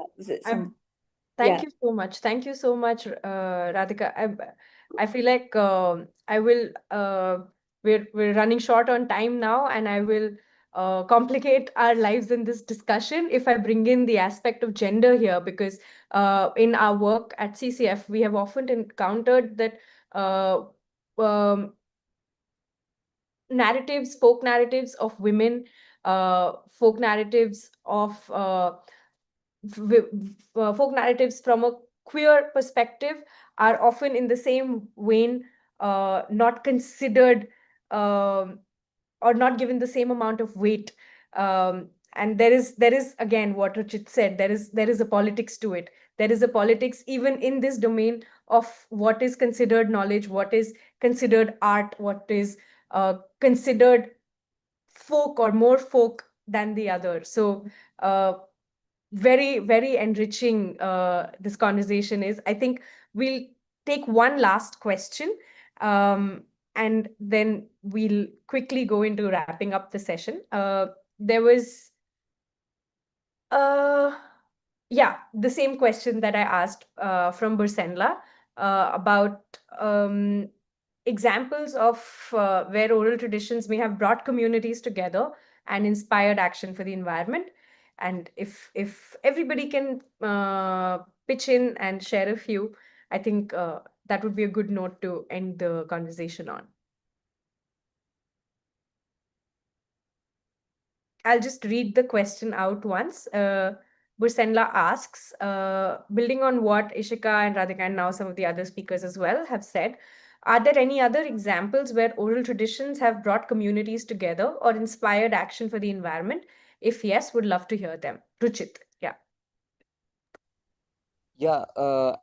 S1: Thank you so much. Thank you so much, Radhika. I feel like I will. We're running short on time now, and I will complicate our lives in this discussion if I bring in the aspect of gender here, because in our work at CCF, we have often encountered that um, narratives, folk narratives of women, folk narratives of folk narratives from a queer perspective are often in the same vein, not considered, or not given the same amount of weight. And there is again what Ruchit said. There is a politics to it. There is a politics even in this domain of what is considered knowledge, what is considered art, what is considered folk or more folk than the other. So very, very enriching this conversation is. I think we'll take one last question, and then we'll quickly go into wrapping up the session. There was yeah, the same question that I asked from Bursenla about examples of where oral traditions may have brought communities together and inspired action for the environment. And if everybody can pitch in and share a few, I think that would be a good note to end the conversation on. I'll just read the question out once. Bursenla asks, building on what Ishika and Radhika and now some of the other speakers as well have said, are there any other examples where oral traditions have brought communities together or inspired action for the environment? If yes, would love to hear them. Ruchit, yeah.
S4: Yeah,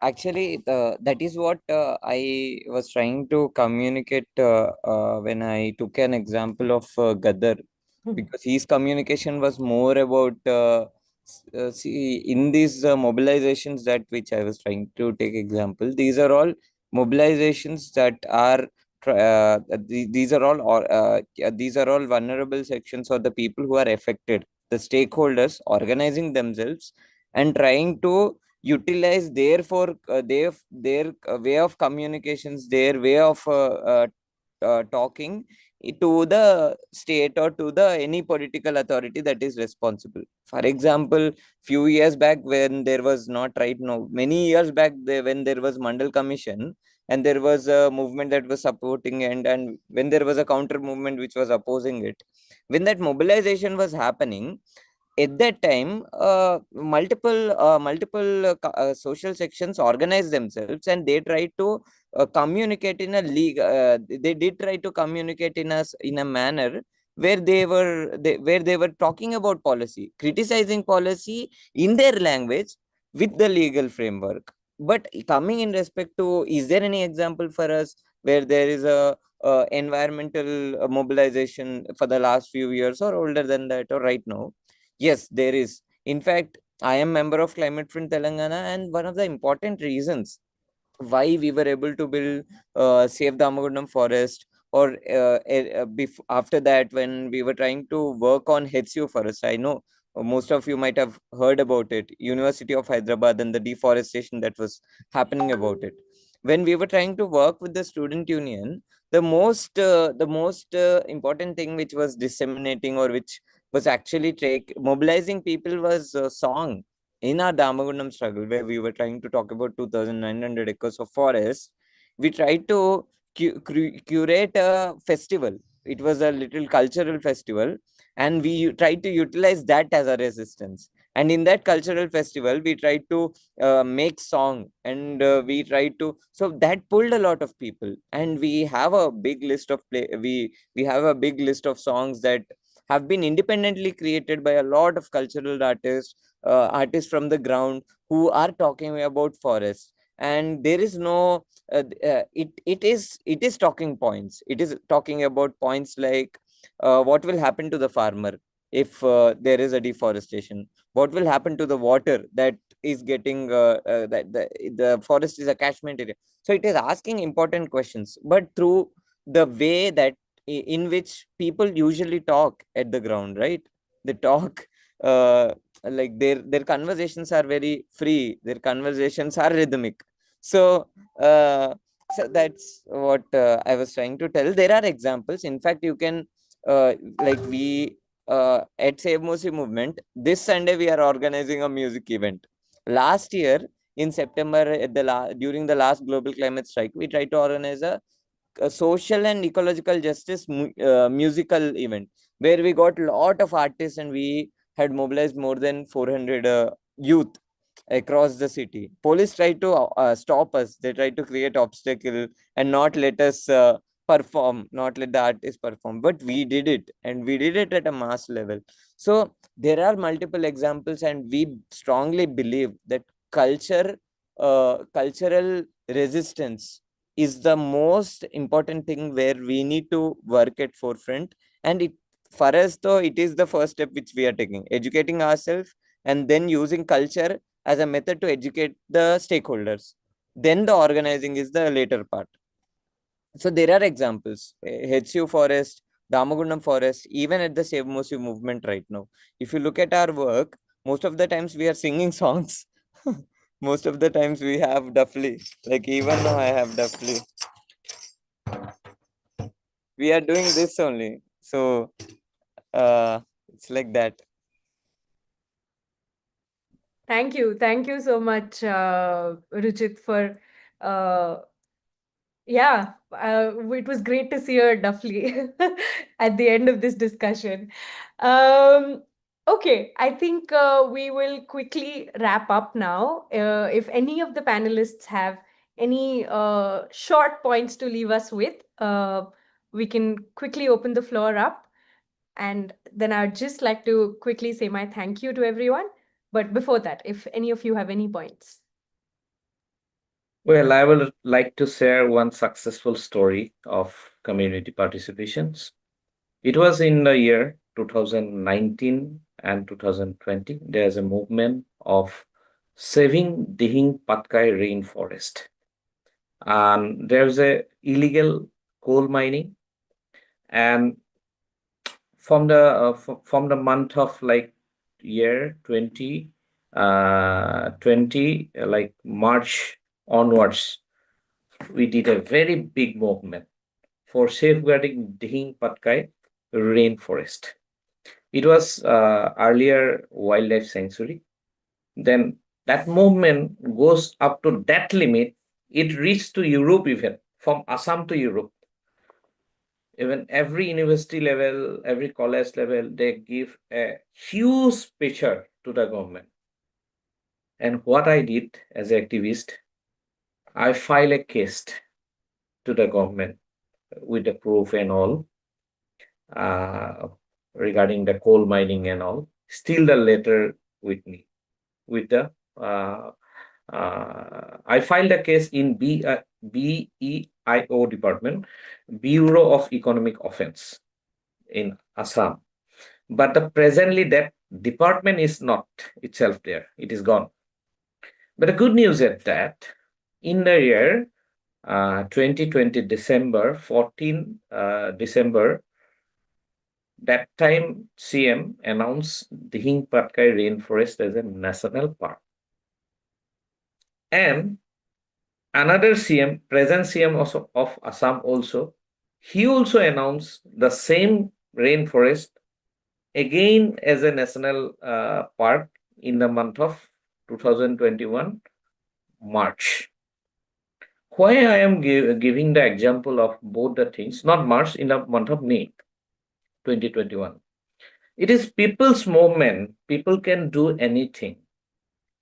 S4: actually, that is what I was trying to communicate when I took an example of Gadar, because his communication was more about see, in these mobilizations that which I was trying to take example. These are all mobilizations that are these are all, or these are all vulnerable sections or the people who are affected, the stakeholders organizing themselves and trying to utilize their way of communications, their way of talking to the state or to the any political authority that is responsible. For example, few years back, when there was not right now, many years back, when there was Mandal Commission and there was a movement that was supporting, and when there was a counter movement which was opposing it, when that mobilization was happening, at that time multiple social sections organized themselves and they tried to communicate in a league, they did try to communicate in a manner where where they were talking about policy, criticizing policy in their language with the legal framework. But coming in respect to, is there any example for us where there is a environmental mobilization for the last few years or older than that or right now? Yes, there is. In fact, I am member of Climate Front Telangana, and one of the important reasons why we were able to build Save the Amagundam forest, or after that, when we were trying to work on HCU forest, I know most of you might have heard about it, University of Hyderabad and the deforestation that was happening about it. When we were trying to work with the student union, the most important thing which was disseminating, or which was actually mobilizing people, was a song in our Damagundam struggle, where we were trying to talk about 2,900 acres of forest. We tried to curate a festival. It was a little cultural festival, and we tried to utilize that as a resistance. And in that cultural festival, we tried to make song, and we tried to, so that pulled a lot of people. And we have a big list of we have a big list of songs that have been independently created by a lot of cultural artists from the ground, who are talking about forests. And there is no it is talking points. It is talking about points like, what will happen to the farmer if there is a deforestation? What will happen to the water that is getting that the forest is a catchment area? So it is asking important questions, but through the way that in which people usually talk at the ground, right? They talk like their conversations are very free, their conversations are rhythmic. So uh, so that's what I was trying to tell. There are examples. In fact, you can like we at Save Mosi movement, this Sunday we are organizing a music event. Last year in September, at during the last global climate strike, we tried to organize a social and ecological justice musical event, where we got a lot of artists, and we had mobilized more than 400 youth across the city. Police tried to stop us. They tried to create obstacle and not let us perform, not let the artists perform. But we did it, and we did it at a mass level. So there are multiple examples, and we strongly believe that cultural resistance is the most important thing, where we need to work at forefront. And for us, though, it is the first step which we are taking, educating ourselves, and then using culture as a method to educate the stakeholders. Then the organizing is the later part. So there are examples, HU Forest, Damagundam Forest, even at the Save Mosi movement right now. If you look at our work, most of the times we are singing songs. Most of the times we have Duffly. Like even now I have Duffly. We are doing this only. So it's like that.
S1: Thank you. Thank you so much, Ruchit, for yeah, it was great to see your Duffly at the end of this discussion. Okay, I think we will quickly wrap up now. If any of the panelists have any short points to leave us with, we can quickly open the floor up. And then I'd just like to quickly say my thank you to everyone. But before that, if any of you have any points.
S5: Well, I would like to share one successful story of community participations. It was in the year 2019 and 2020. There's a movement of saving Dihing Patkai rainforest. And there's a illegal coal mining, and from the month of like year 2020, like March onwards, we did a very big movement for safeguarding Dihing Patkai rainforest. It was earlier wildlife sanctuary. Then that movement goes up to that limit. It reached to Europe, even from Assam to Europe. Even every university level, every college level, they give a huge picture to the government. And what I did as an activist, I filed a case to the government with the proof and all, regarding the coal mining and all. Still the letter with me, with the I filed a case in BEIO department, Bureau of Economic Offense in Assam. But presently that department is not itself there. It is gone. But the good news is that in the year 2020 December, 14 December, that time CM announced Dihing Patkai Rainforest as a national park. And another CM, present CM also of Assam also, he also announced the same rainforest again as a national park in the month of 2021 March. Why I am giving the example of both the things, not March, in the month of May 2021. It is people's movement. People can do anything.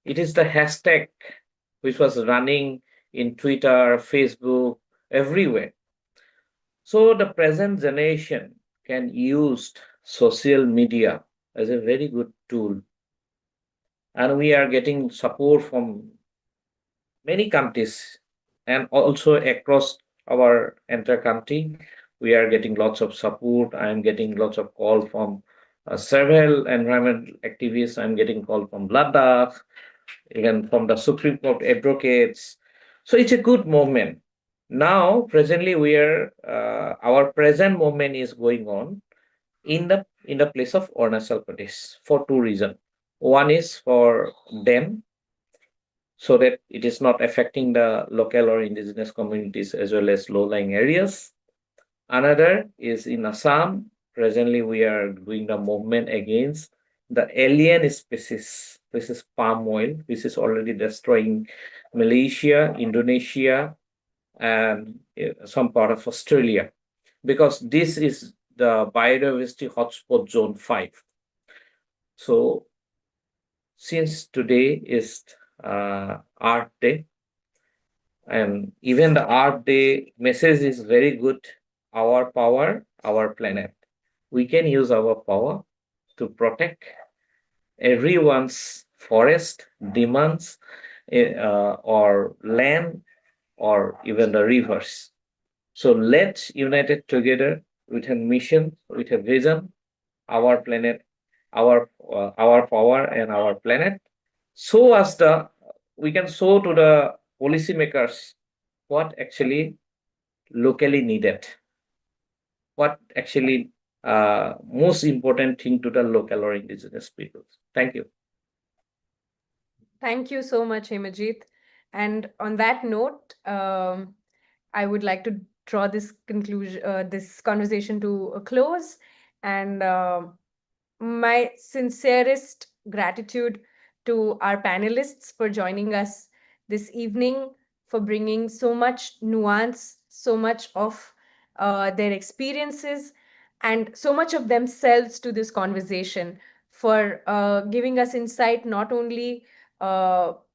S5: It is the hashtag which was running in Twitter, Facebook, everywhere. So the present generation can use social media as a very good tool. And we are getting support from many countries and also across our entire country. We are getting lots of support. I am getting lots of call from several environmental activists. I'm getting call from Ladakh, even from the Supreme Court advocates. So it's a good movement. Now, presently, we are our present movement is going on in the place of Arunachal Pradesh for two reasons. One is for them, so that it is not affecting the local or indigenous communities as well as low-lying areas. Another is in Assam. Presently, we are doing the movement against the alien species. This is palm oil, which is already destroying Malaysia, Indonesia, and some part of Australia, because this is the biodiversity hotspot zone 5. So since today is Earth Day, and even the Earth Day message is very good. Our power, our planet. We can use our power to protect everyone's forest, demands, or land, or even the rivers. So let's unite it together with a mission, with a vision, our planet, our power and our planet. So as we can show to the policymakers what actually locally needed, what actually most important thing to the local or indigenous peoples. Thank you.
S1: Thank you so much, Hemajit. And on that note, I would like to draw this conversation to a close. And my sincerest gratitude to our panelists for joining us this evening, for bringing so much nuance, so much of their experiences, and so much of themselves to this conversation, for giving us insight not only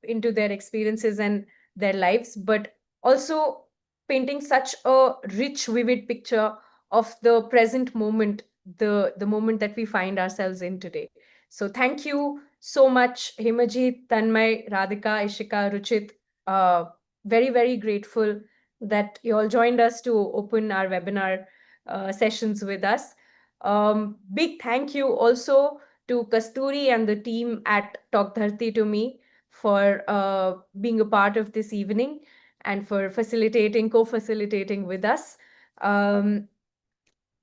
S1: into their experiences and their lives, but also painting such a rich, vivid picture of the present moment, the moment that we find ourselves in today. So thank you so much, Himajit, Tanmay, Radhika, Ishika, Ruchit. Very, very grateful that you all joined us to open our webinar sessions with us. Big thank you also to Kasturi and the team at Talk Dharti to Me for being a part of this evening and for co-facilitating with us.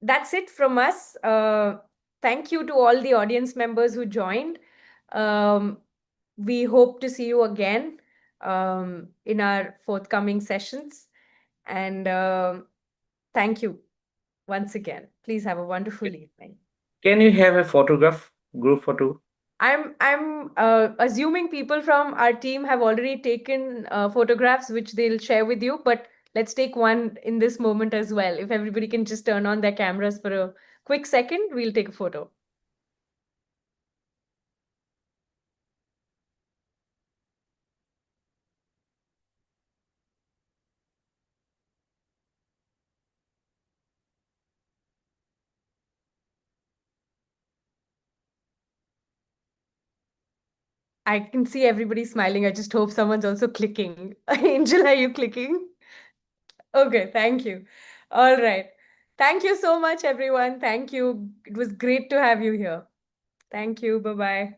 S1: That's it from us. Thank you to all the audience members who joined. We hope to see you again in our forthcoming sessions. And thank you once again. Please have a wonderful evening.
S5: Can you have a photograph, group photo?
S1: I'm assuming people from our team have already taken photographs, which they'll share with you, but let's take one in this moment as well. If everybody can just turn on their cameras for a quick second, we'll take a photo. I can see everybody smiling. I just hope someone's also clicking. Angel, are you clicking? Okay, thank you. All right. Thank you so much, everyone. Thank you. It was great to have you here. Thank you. Bye-bye.